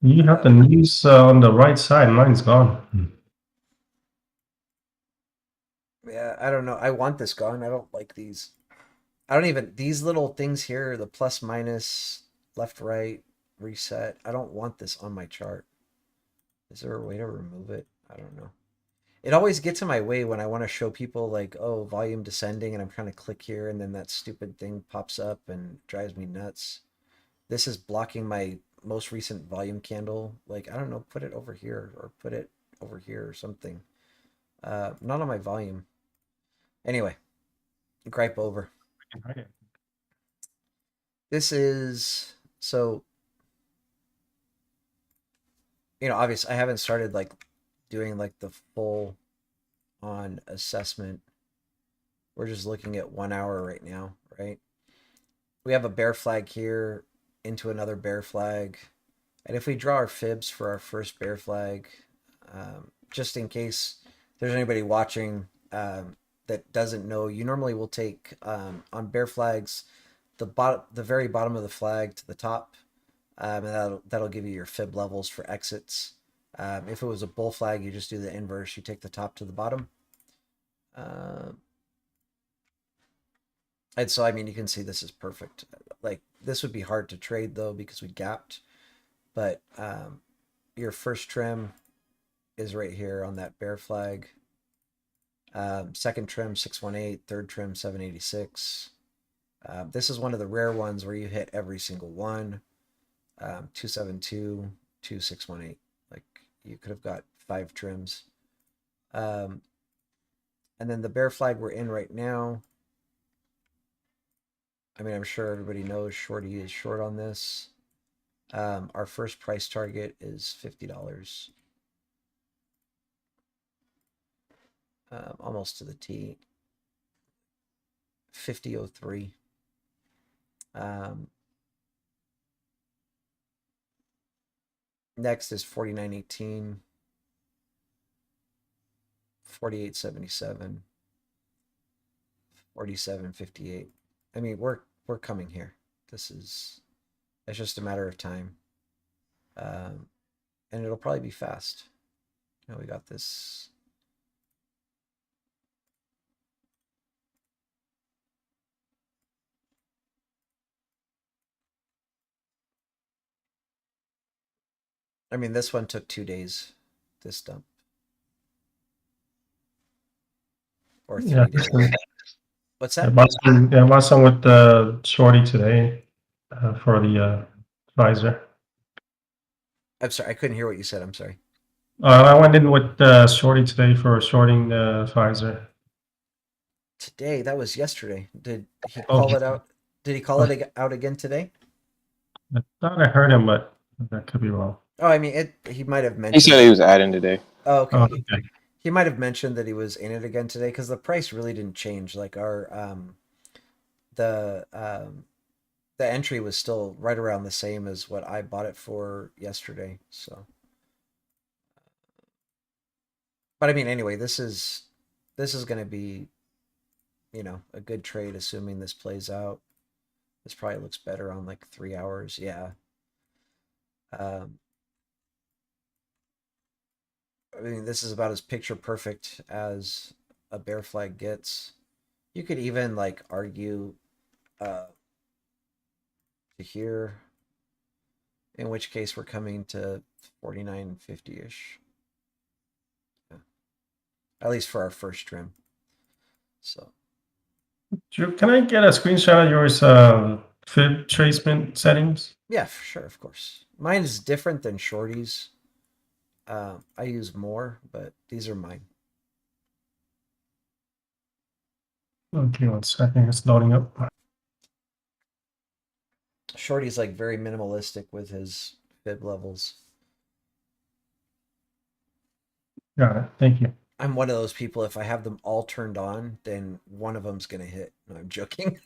You have the news on the right side, mine's gone. Yeah, I don't know. I want this gone. I don't like these. I don't even these little things here, the plus minus, left, right, reset. I don't want this on my chart. Is there a way to remove it? I don't know. It always gets in my way when I want to show people like, oh, volume descending, and I'm trying to click here, and then that stupid thing pops up and drives me nuts. This is blocking my most recent volume candle. Like, I don't know, put it over here or put it over here or something. Not on my volume. Anyway, gripe over. This is so, obviously I haven't started like doing like the full on assessment. We're just looking at 1 hour right now, right? We have a bear flag here into another bear flag. And if we draw our fibs for our first bear flag, just in case there's anybody watching that doesn't know, you normally will take on bear flags the very bottom of the flag to the top, and that'll give you your fib levels for exits. If it was a bull flag, you just do the inverse. You take the top to the bottom. And so, I mean, you can see this is perfect. Like, this would be hard to trade, though, because we gapped. But your first trim is right here on that bear flag. Second trim, 618. Third trim, 786. This is one of the rare ones where you hit every single one. 272, 2618. Like you could have got 5 trims. And then the bear flag we're in right now. I mean, I'm sure everybody knows Shorty is short on this. Our first price target is $50. Almost to the T. 50.03. Next is 49.18, 48.77, 47.58. I mean, we're coming here. It's just a matter of time, and it'll probably be fast. We got this. I mean, this one took 2 days. This dump, or 3 days. What's that? I bought some with Shorty today for the Pfizer. I'm sorry, I couldn't hear what you said. I'm sorry. I went in with Shorty today for shorting Pfizer. Today? That was yesterday. Did he call it out? Did he call it out again today? I thought I heard him, but that could be wrong. Oh, I mean, he might have mentioned. He said he was adding today. Oh, okay. Oh, okay. He might have mentioned that he was in it again today because the price really didn't change. Like our the entry was still right around the same as what I bought it for yesterday. So, but I mean, anyway, this is going to be, a good trade, assuming this plays out. This probably looks better on like 3 hours. Yeah. I mean, this is about as picture perfect as a bear flag gets. You could even like argue to here, in which case we're coming to 49.50-ish. Yeah. At least for our first trim. So Can I get a screenshot of yours fib tracement settings? yeah, for sure, of course. Mine is different than Shorty's. I use more, but these are mine. Okay, 1 second. It's loading up. Shorty's like very minimalistic with his fib levels. Got it. Thank you. I'm one of those people, if I have them all turned on, then one of them's going to hit. No, I'm joking.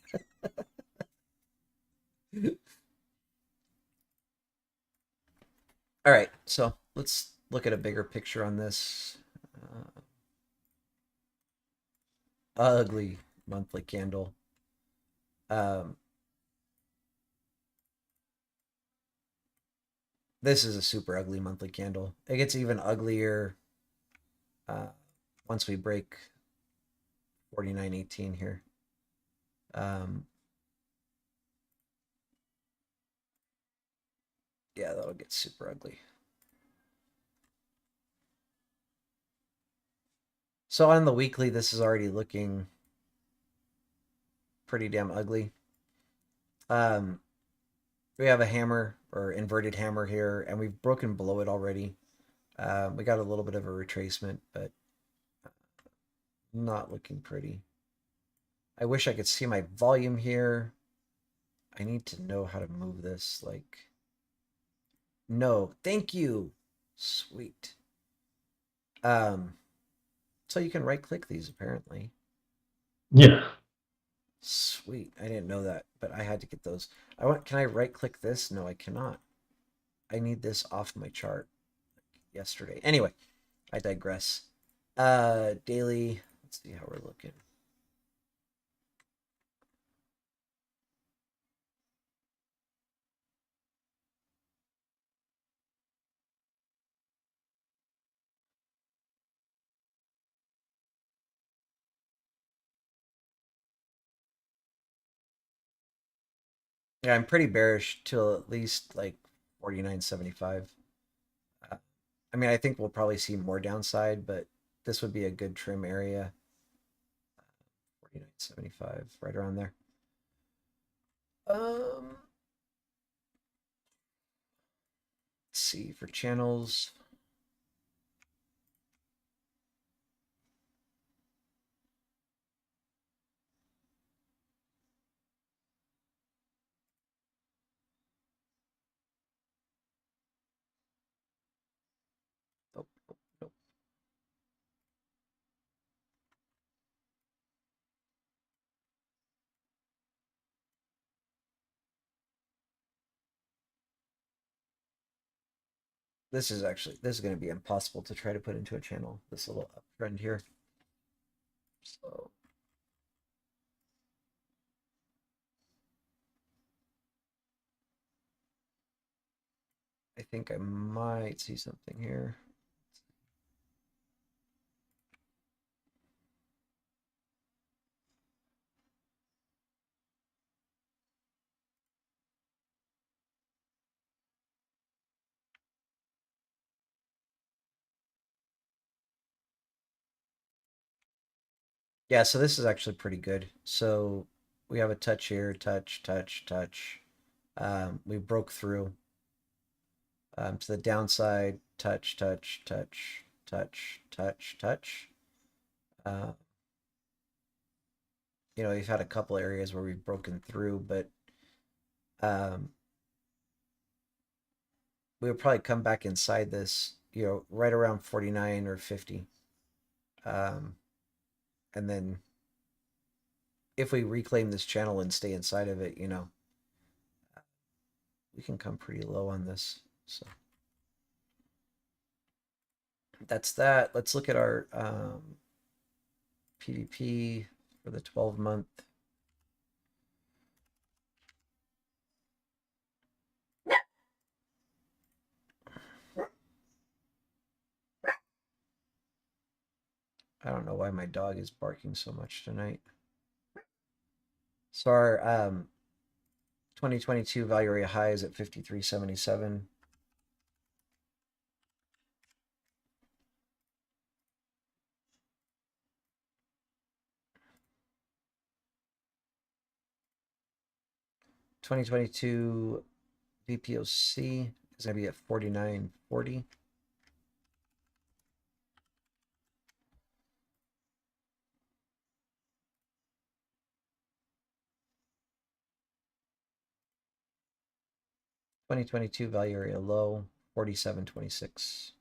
All right, so let's look at a bigger picture on this. Ugly monthly candle. This is a super ugly monthly candle. It gets even uglier once we break 49.18 here. Yeah, that'll get super ugly. So on the weekly, this is already looking pretty damn ugly. We have a hammer or inverted hammer here, and we've broken below it already. We got a little bit of a retracement, but not looking pretty. I wish I could see my volume here. I need to know how to move this. Like, no, thank you. Sweet. So you can right click these apparently. Yeah. Sweet. I didn't know that, but I had to get those. Can I right click this? No, I cannot. I need this off my chart like yesterday. Anyway, I digress. Daily, let's see how we're looking. Yeah, I'm pretty bearish till at least like 49.75. I mean, I think we'll probably see more downside, but this would be a good trim area. 49.75, right around there. Let's see for channels. Nope, nope, nope. This is going to be impossible to try to put into a channel. This little uptrend here. So I think I might see something here. Yeah, so this is actually pretty good. So we have a touch here, touch, touch, touch. We broke through to the downside, touch, touch, touch, touch, touch, touch. Uh, we've had a couple areas where we've broken through, but um, we would probably come back inside this, right around 49 or 50. Um, and then if we reclaim this channel and stay inside of it, we can come pretty low on this. So that's that. Let's look at our PVP for the 12-month. I don't know why my dog is barking so much tonight. So our 2022 value area high is at 53.77. (2022) VPOC is going to be at 49.40. (2022) value area low 47.26.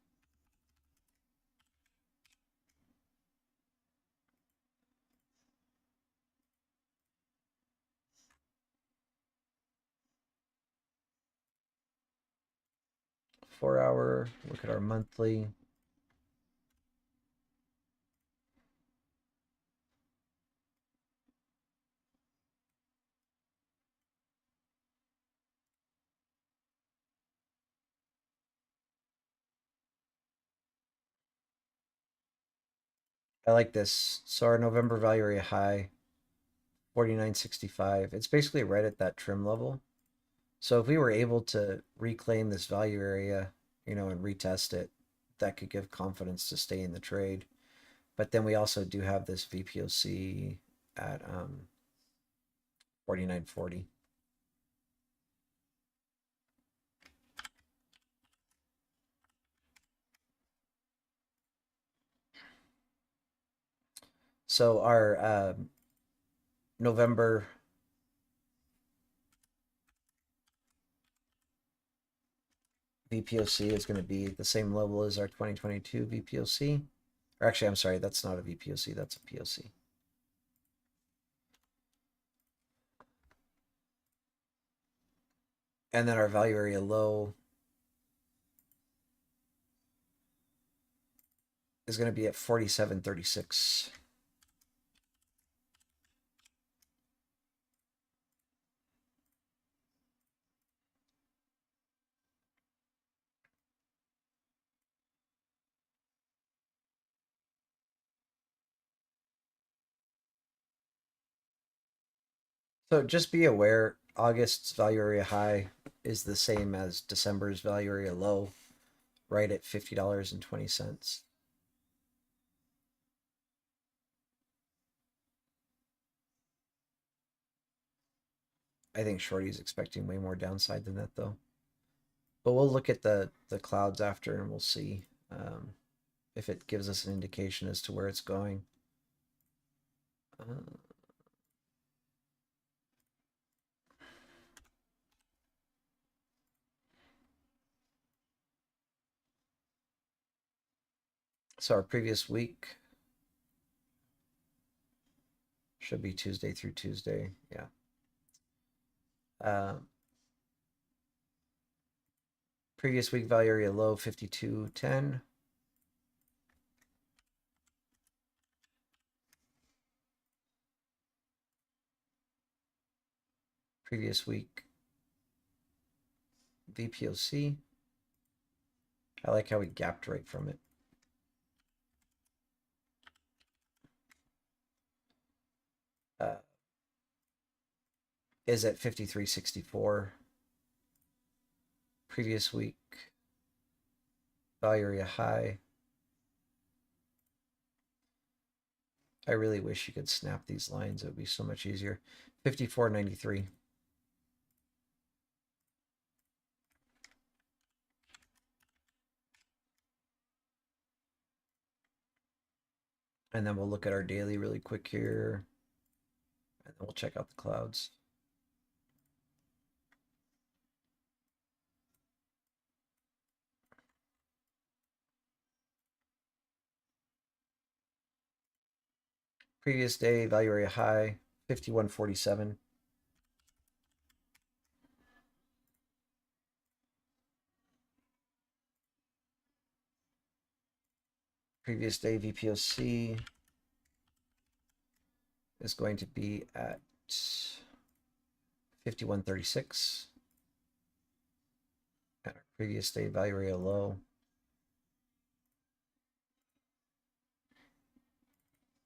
(4-hour), look at our monthly. I like this. So our November value area high 49.65. It's basically right at that trim level. So if we were able to reclaim this value area, and retest it, that could give confidence to stay in the trade. But then we also do have this VPOC at 49.40. So our November VPOC is going to be the same level as our 2022 VPOC. Or actually, I'm sorry, that's not a VPOC, that's a POC. And then our value area low is going to be at 47.36. So just be aware, August's value area high is the same as December's value area low, right at $50.20. I think Shorty's expecting way more downside than that, though. But we'll look at the clouds after and we'll see if it gives us an indication as to where it's going. So our previous week should be Tuesday through Tuesday. Yeah. Previous week value area low 52.10. Previous week VPOC. I like how we gapped right from it. Is at 53.64. Previous week value area high. I really wish you could snap these lines. It would be so much easier. 54.93. And then we'll look at our daily really quick here. And then we'll check out the clouds. Previous day, value area high, 51.47. Previous day VPOC is going to be at 51.36. And our previous day value area low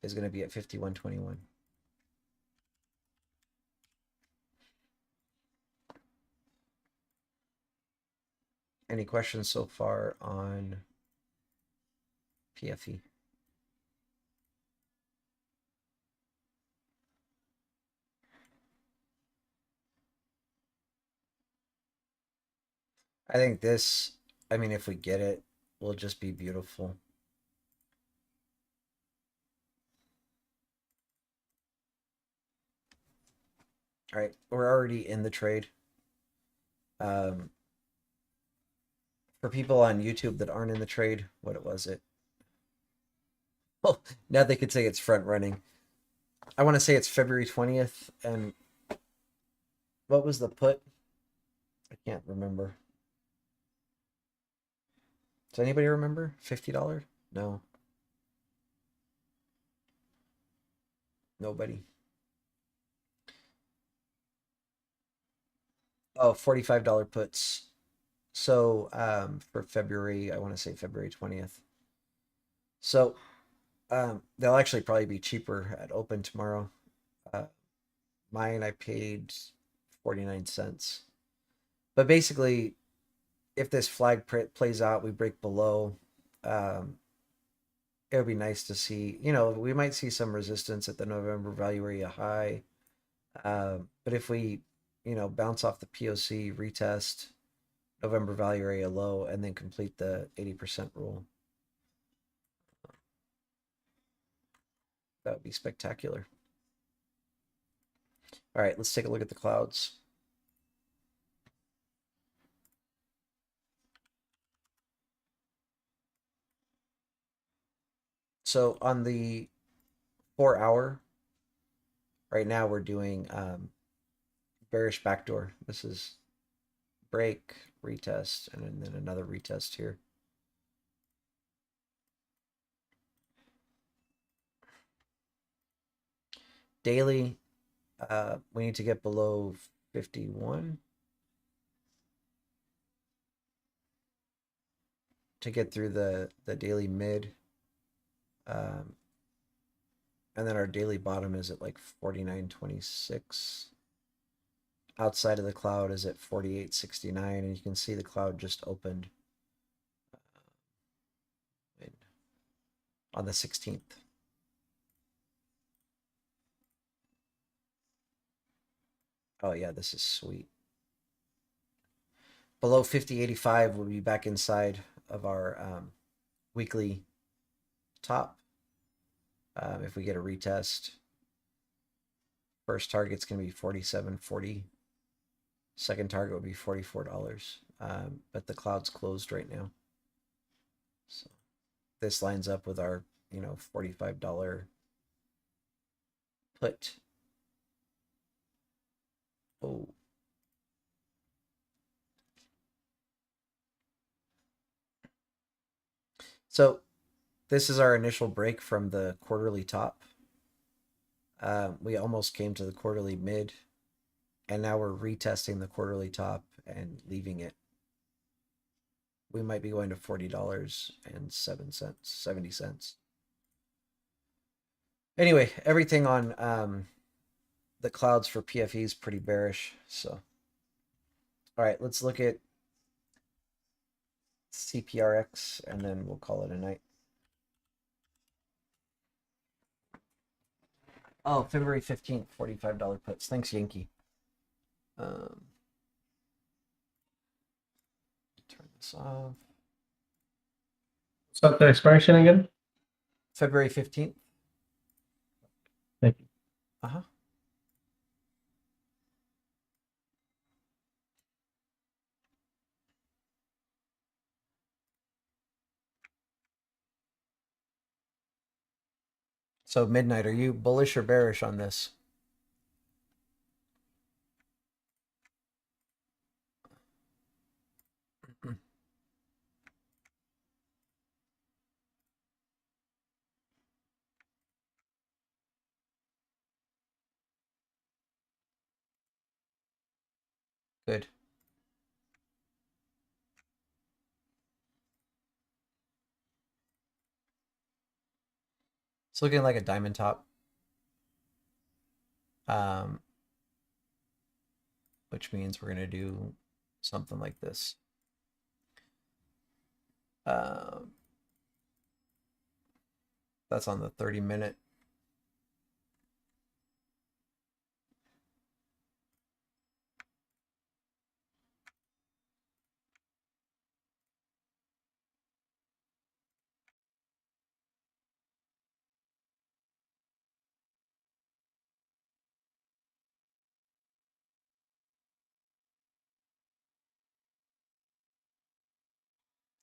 is going to be at 51.21. Any questions so far on PFE? I think this, I mean, if we get it, will just be beautiful. All right, we're already in the trade. For people on YouTube that aren't in the trade, what was it? Oh, now they could say it's front running. I want to say it's February 20th. And what was the put? I can't remember. Does anybody remember? $50? No. Nobody. Oh, $45 puts. So for February, I want to say February 20th. So they'll actually probably be cheaper at open tomorrow. Mine I paid 49 cents. But basically, if this flag plays out, we break below. It would be nice to see, you know, we might see some resistance at the November value area high. But if we, you know, bounce off the POC, retest November value area low, and then complete the 80% rule, that would be spectacular. All right, let's take a look at the clouds. So on the 4 hour, right now we're doing bearish backdoor. This is break, retest, and then another retest here. Daily, we need to get below 51 to get through the daily mid. And then our daily bottom is at like 49.26. Outside of the cloud is at 48.69, and you can see the cloud just opened on the 16th. Oh yeah, this is sweet. below 50.85, we'll be back inside of our weekly top. If we get a retest, first target's going to be 47.40. Second target would be $44. But the cloud's closed right now. So this lines up with our, $45 put. Oh. So this is our initial break from the quarterly top. We almost came to the quarterly mid, and now we're retesting the quarterly top and leaving it. We might be going to $40.07, 70 cents. Anyway, everything on the clouds for PFE is pretty bearish. So, all right, let's look at CPRX and then we'll call it a night. Oh, February 15th, $45 puts. Thanks, Yankee. Turn this off. What's up the expiration again? February 15th. Thank you. Uh-huh. So midnight, are you bullish or bearish on this? Good. It's looking like a diamond top. Which means we're going to do something like this. That's on the 30-minute.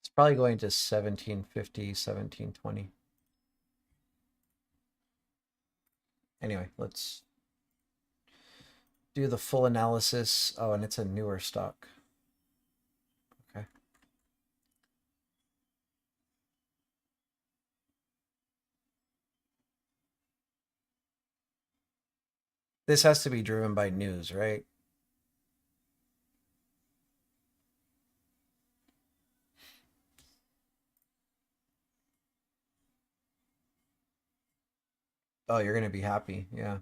It's probably going to 1750, 1720. Anyway, let's do the full analysis. Oh, and it's a newer stock. Okay. This has to be driven by news, right? Oh, you're going to be happy. Yeah.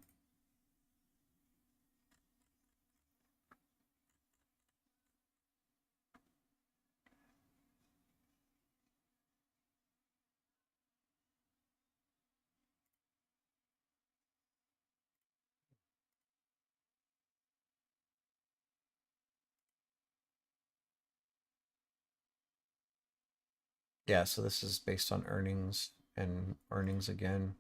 Yeah, so this is based on earnings and earnings again.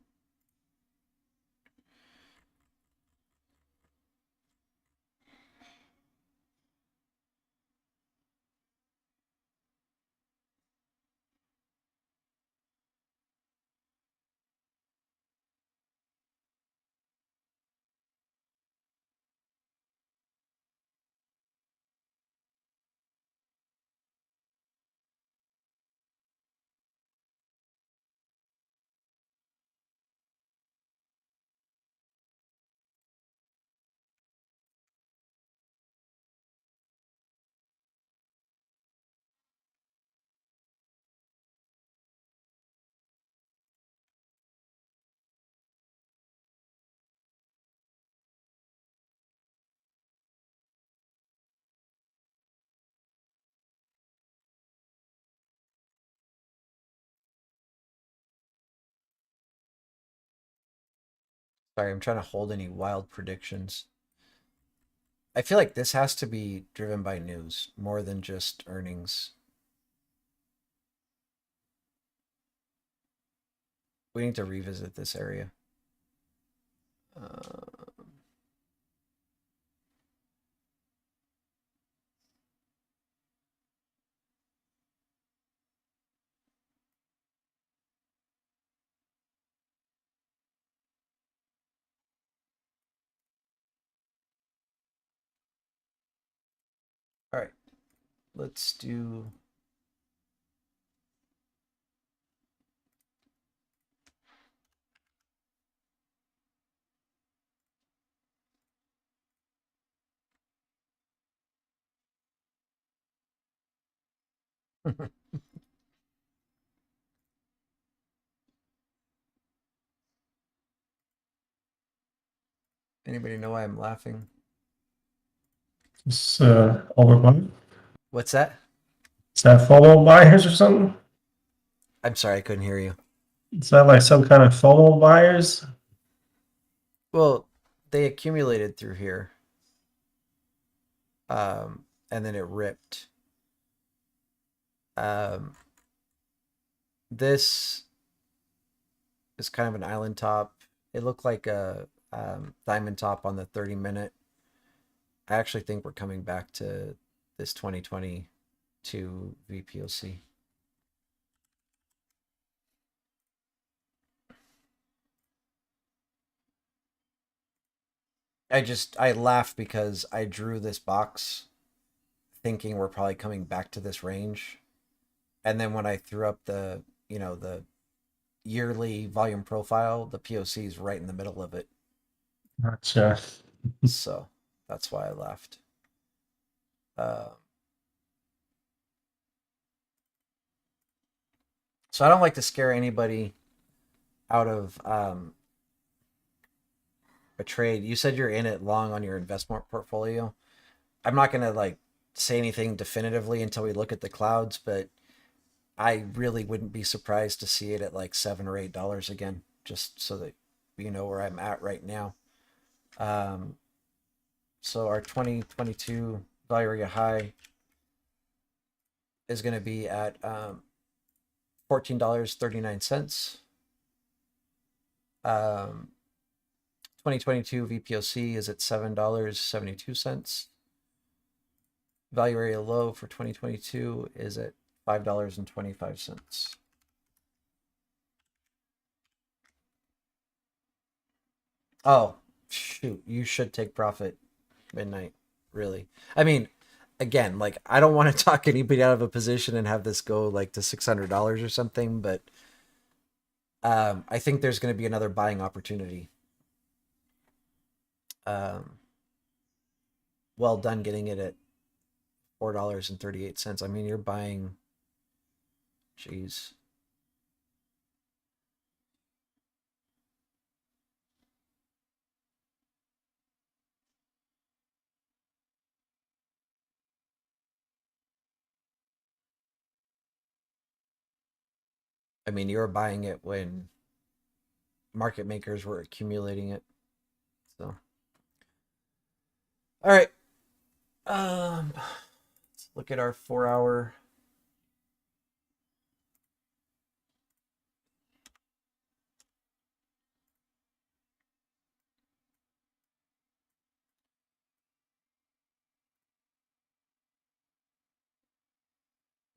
Sorry, I'm trying to hold any wild predictions. I feel like this has to be driven by news more than just earnings. We need to revisit this area. All right, let's do. Anybody know why I'm laughing? It's overbought. What's that? Is that FOMO buyers or something? I'm sorry, I couldn't hear you. Is that like some kind of FOMO buyers? Well, they accumulated through here, and then it ripped. Um, this is kind of an island top. It looked like a diamond top on the 30-minute. I actually think we're coming back to this 2022 VPOC. I laughed because I drew this box thinking we're probably coming back to this range. And then when I threw up the yearly volume profile, the POC is right in the middle of it. Gotcha. So that's why I laughed. So I don't like to scare anybody out of a trade. You said you're in it long on your investment portfolio. I'm not going to like say anything definitively until we look at the clouds, but I really wouldn't be surprised to see it at like $7 or $8 again, just so that you know where I'm at right now. So our 2022 value area high is going to be at $14.39. 2022 VPOC is at $7.72. Value area low for 2022 is at $5.25. Oh, shoot. You should take profit midnight. Really. I mean, again, like, I don't want to talk anybody out of a position and have this go like to $600 or something, but I think there's going to be another buying opportunity. Well done getting it at $4.38. I mean, you're buying, geez. I mean, you were buying it when market makers were accumulating it. So, all right. Let's look at our 4 hour.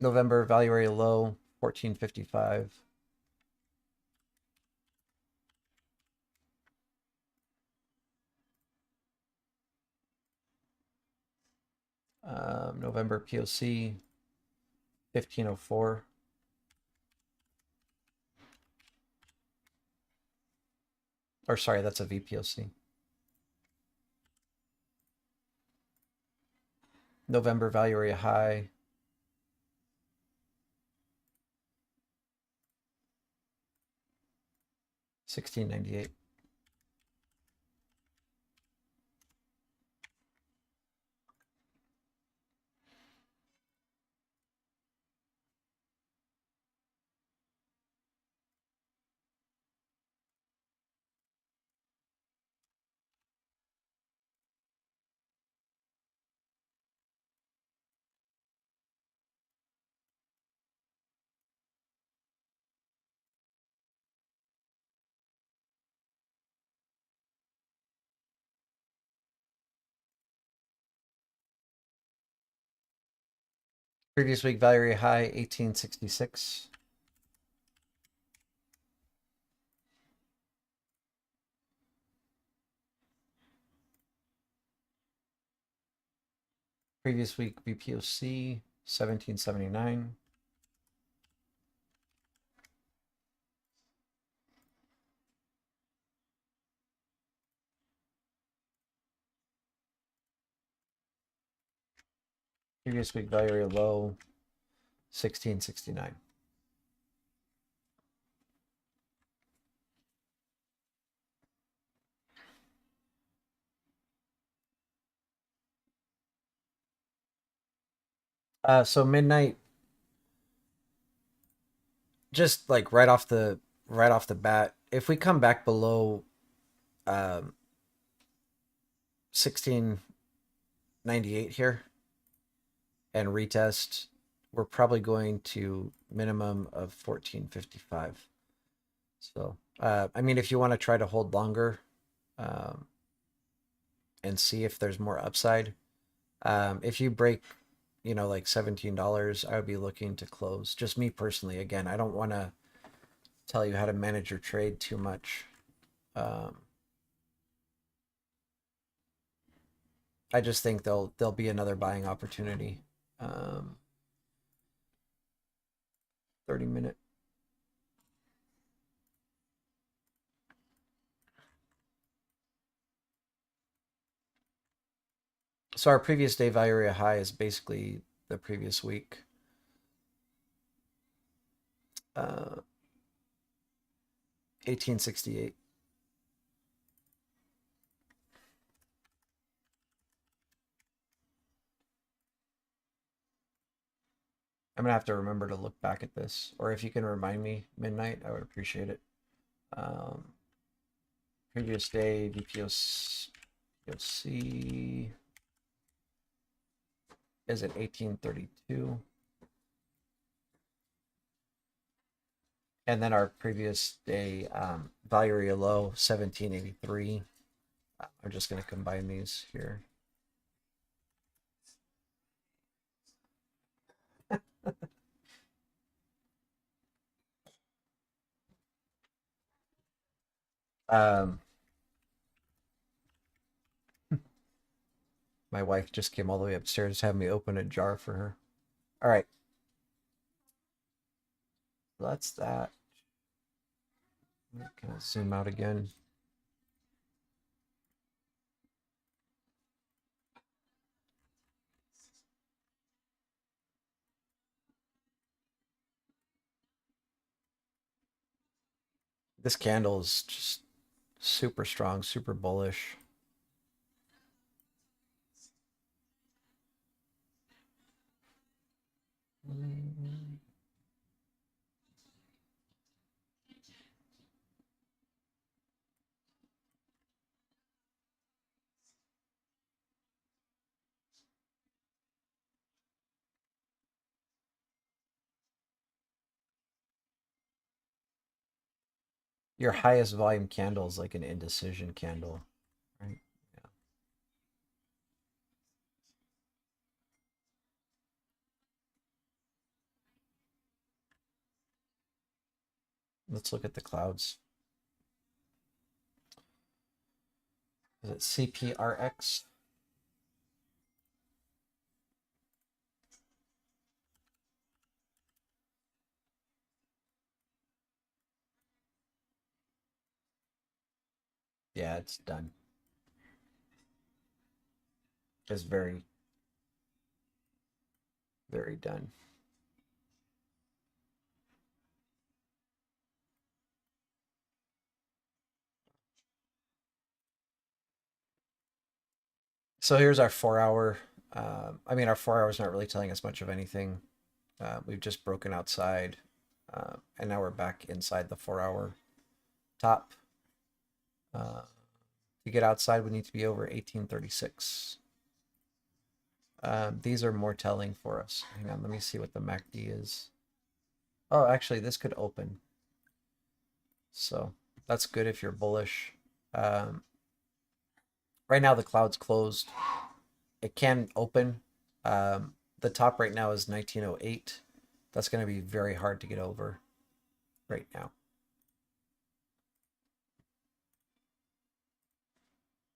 November value area low, 1455. November POC, 1504. Or sorry, that's a VPOC. November value area high, 1698. Previous week value area high 1866. Previous week BPOC 1779. Previous week value area low 1669. So midnight, just like right off the bat, if we come back below 1698 here and retest, we're probably going to minimum of 1455. So I mean, if you want to try to hold longer and see if there's more upside, if you break, you know, like $17, I would be looking to close. Just me personally. Again, I don't want to tell you how to manage your trade too much. I just think there'll be another buying opportunity. 30-minute. So our previous day value area high is basically the previous week. 1868. I'm gonna have to remember to look back at this, or if you can remind me midnight, I would appreciate it. Previous day VPOC is at 1832. And then our previous day value area low 1783. I'm just going to combine these here. My wife just came all the way upstairs to have me open a jar for her. All right. That's that. Can I zoom out again? This candle is just super strong, super bullish. Your highest volume candle is like an indecision candle, right? Yeah. Let's look at the clouds. Is it CPRX? Yeah, it's done. It's very, very done. So here's our 4 hour. I mean, our 4 hours not really telling us much of anything. We've just broken outside, and now we're back inside the 4 hour top. To get outside, we need to be over 1836. These are more telling for us. Hang on, let me see what the MACD is. Oh, actually, this could open. So that's good if you're bullish. Right now, the cloud's closed. It can open, the top right now is 1908. That's going to be very hard to get over right now.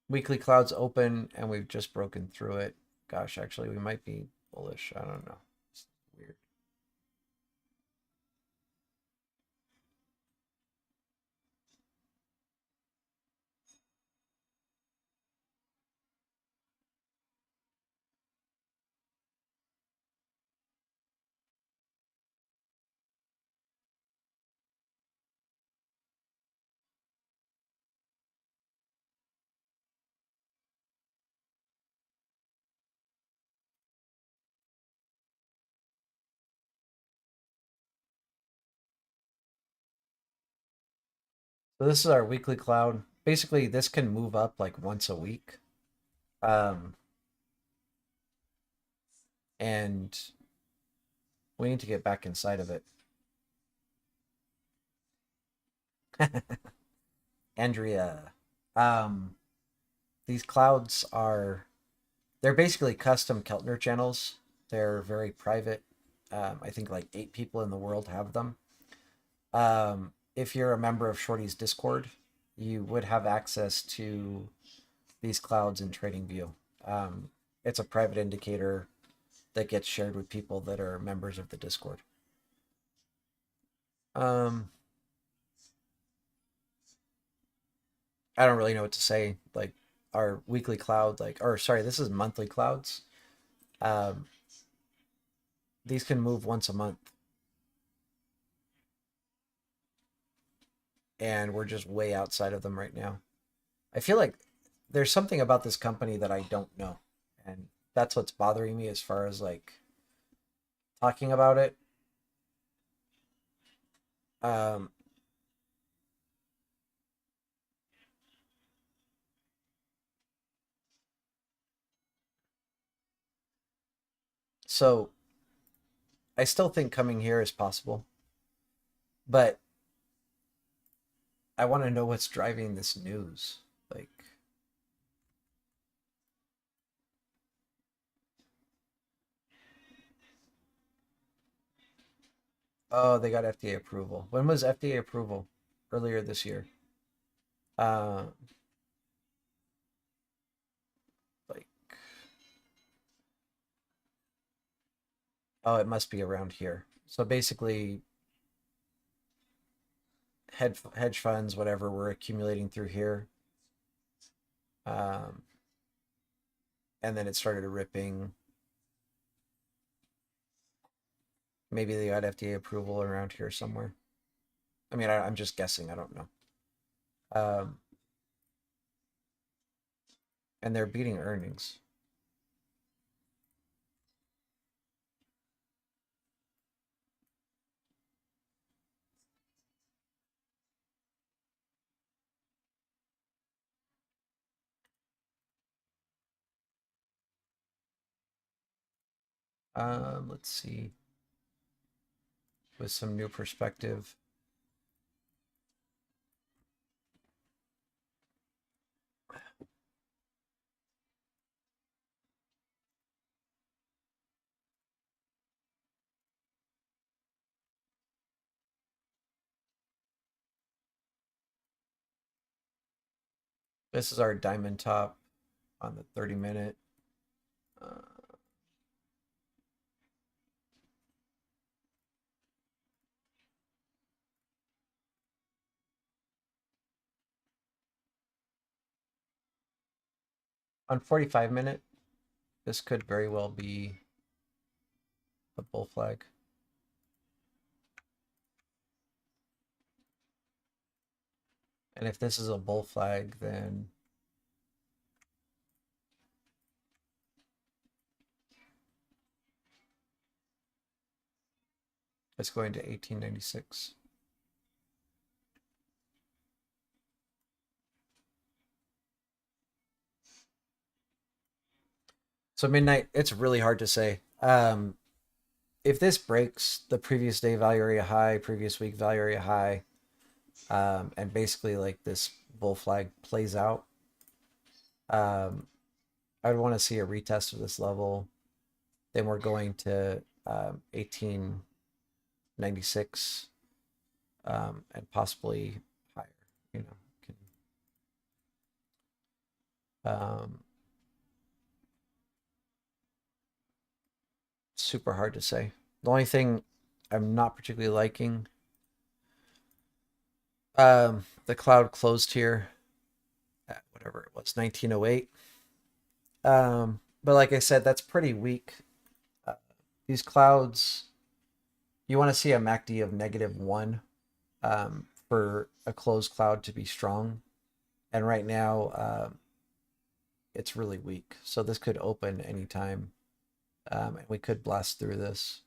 Weekly clouds open and we've just broken through it. Gosh, actually, we might be bullish. I don't know. It's weird. So this is our weekly cloud. Basically, this can move up like once a week. And we need to get back inside of it. Andrea, these clouds they're basically custom Keltner channels. They're very private. I think like 8 people in the world have them. If you're a member of Shorty's Discord, you would have access to these clouds in TradingView. It's a private indicator that gets shared with people that are members of the Discord. I don't really know what to say. Like our weekly cloud, this is monthly clouds. These can move once a month. And we're just way outside of them right now. I feel like there's something about this company that I don't know. And that's what's bothering me as far as like talking about it. So I still think coming here is possible, but I want to know what's driving this news. Like, oh, they got FDA approval. When was FDA approval? Earlier this year. Uh, like, oh, it must be around here. So basically, hedge funds, whatever, were accumulating through here. And then it started ripping. Maybe they got FDA approval around here somewhere. I mean, I'm just guessing. I don't know. And they're beating earnings. Let's see. With some new perspective. This is our diamond top on the 30-minute. On 45-minute, this could very well be a bull flag. And if this is a bull flag, then it's going to 1896. So midnight, it's really hard to say. If this breaks the previous day value area high, previous week value area high, and basically like this bull flag plays out, I would want to see a retest of this level then we're going to 1896 and possibly higher. You know, super hard to say. The only thing I'm not particularly liking, the cloud closed here at whatever it was, 1908. But like I said, that's pretty weak. These clouds, you want to see a MACD of -1 for a closed cloud to be strong. And right now, it's really weak. So this could open anytime. And we could blast through this.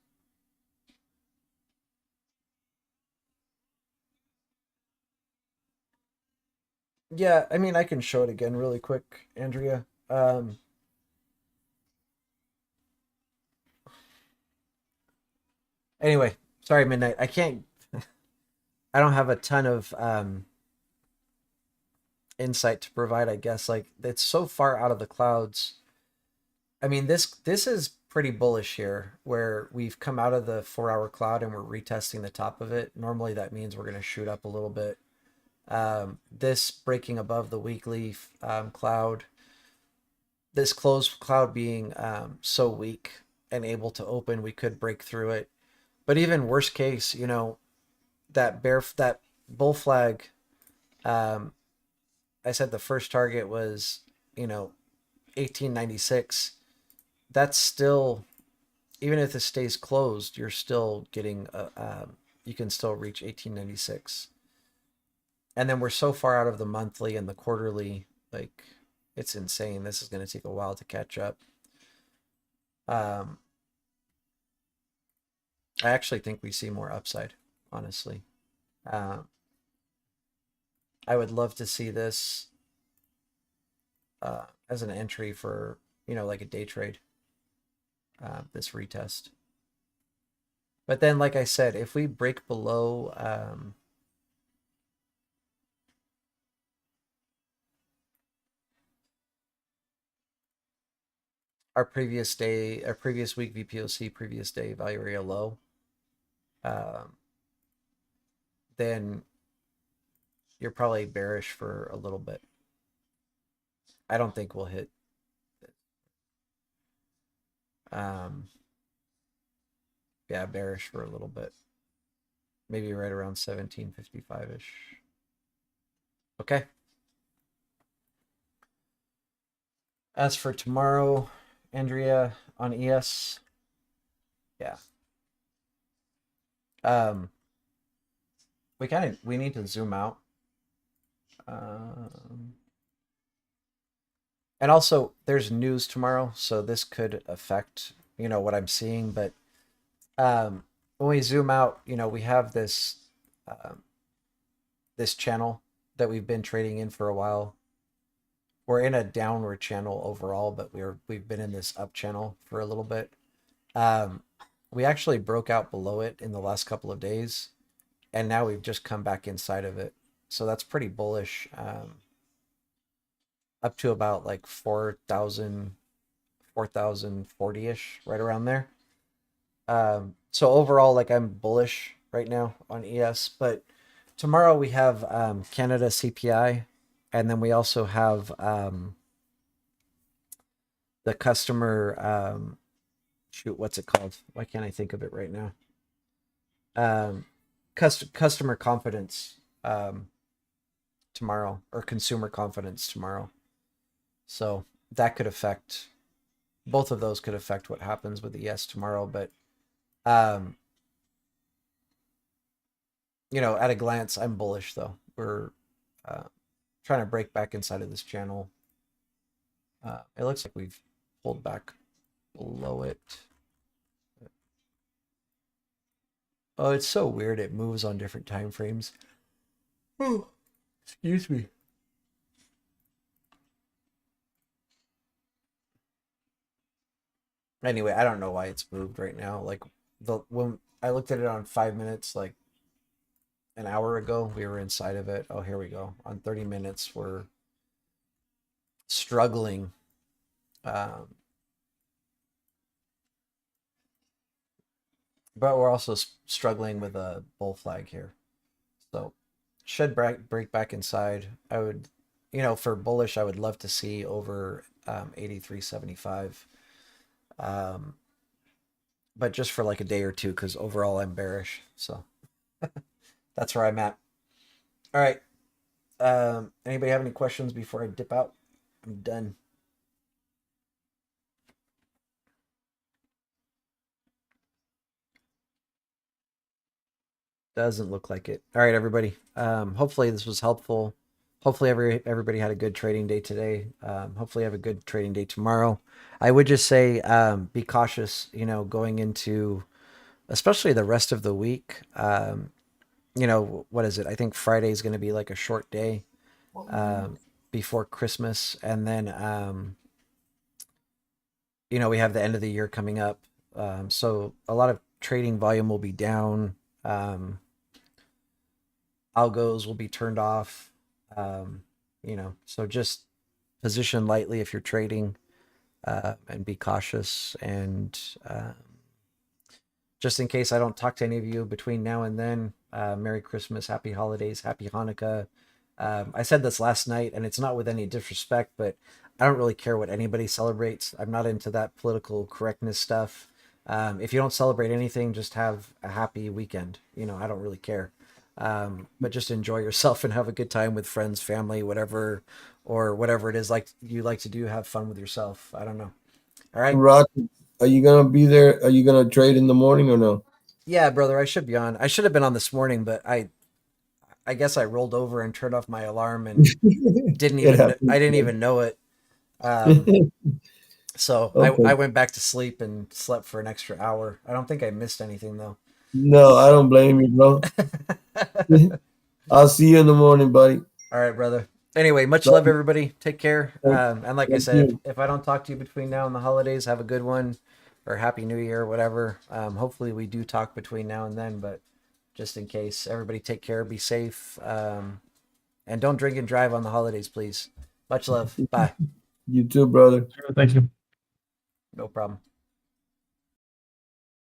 Yeah, I mean, I can show it again really quick, Andrea. Anyway, sorry, Midnight. I can't. I don't have a ton of insight to provide. I guess like it's so far out of the clouds. I mean, this is pretty bullish here, where we've come out of the 4-hour cloud and we're retesting the top of it. Normally, that means we're going to shoot up a little bit. This breaking above the weekly cloud, this closed cloud being so weak and able to open, we could break through it. But even worst case, you know, that bull flag, I said the first target was, you know, 1896. That's still, even if this stays closed, you're still getting you can still reach 1896. And then we're so far out of the monthly and the quarterly, like it's insane. This is going to take a while to catch up. I actually think we see more upside, honestly. I would love to see this as an entry for, you know, like a day trade, this retest. But then, like I said, if we break below our previous day, our previous week VPOC, previous day value area low, then you're probably bearish for a little bit. I don't think we'll hit. Yeah, bearish for a little bit. Maybe right around 1755-ish. Okay. As for tomorrow, Andrea, on ES, yeah. We need to zoom out. And also there's news tomorrow, so this could affect, you know, what I'm seeing. But when we zoom out, you know, we have this this channel that we've been trading in for a while. We're in a downward channel overall, but we've been in this up channel for a little bit. We actually broke out below it in the last couple of days, and now we've just come back inside of it. So that's pretty bullish. Up to about like 4,000, 4,040-ish, right around there. So overall, like I'm bullish right now on ES, but tomorrow we have Canada CPI, and then we also have the customer, shoot, what's it called? Why can't I think of it right now? Customer confidence tomorrow, or consumer confidence tomorrow. So that could affect, both of those could affect what happens with ES tomorrow. But you know, at a glance, I'm bullish though. We're trying to break back inside of this channel. It looks like we've pulled back below it. Oh, it's so weird. It moves on different time frames. Oh, excuse me. Anyway, I don't know why it's moved right now. Like when I looked at it on 5 minutes, like an hour ago, we were inside of it. Oh, here we go. On 30 minutes, we're struggling. but we're also struggling with a bull flag here. So should break back inside. I would, for bullish, I would love to see over 83.75. But just for like a day or two, because overall I'm bearish. So that's where I'm at. All right. Anybody have any questions before I dip out? I'm done. Doesn't look like it. All right, everybody. Hopefully this was helpful. Hopefully everybody had a good trading day today. Hopefully have a good trading day tomorrow. I would just say be cautious, going into especially the rest of the week. What is it? I think Friday is going to be like a short day before Christmas. And then, we have the end of the year coming up. So a lot of trading volume will be down. Algos will be turned off. So just position lightly if you're trading and be cautious. And just in case I don't talk to any of you between now and then, Merry Christmas, Happy Holidays, Happy Hanukkah. I said this last night, and it's not with any disrespect, but I don't really care what anybody celebrates. I'm not into that political correctness stuff. If you don't celebrate anything, just have a happy weekend. I don't really care. But just enjoy yourself and have a good time with friends, family, whatever, or whatever it is like you like to do. Have fun with yourself. I don't know. All right. Rock, are you gonna be there? Are you gonna trade in the morning or no? Yeah, brother, I should be on. I should have been on this morning, but I guess I rolled over and turned off my alarm and It happens. I didn't even know it. Um, so Okay. I went back to sleep and slept for an extra hour. I don't think I missed anything though. No, I don't blame you, bro. I'll see you in the morning, buddy. All right, brother. Anyway, much Love love, you. everybody. Take care. And like I Thank said, you. if I don't talk to you between now and the holidays, have a good one or Happy New Year, whatever. Hopefully we do talk between now and then, but just in case, everybody take care, be safe, and don't drink and drive on the holidays, please. Much love. Bye. You too, brother. Thank you. No problem.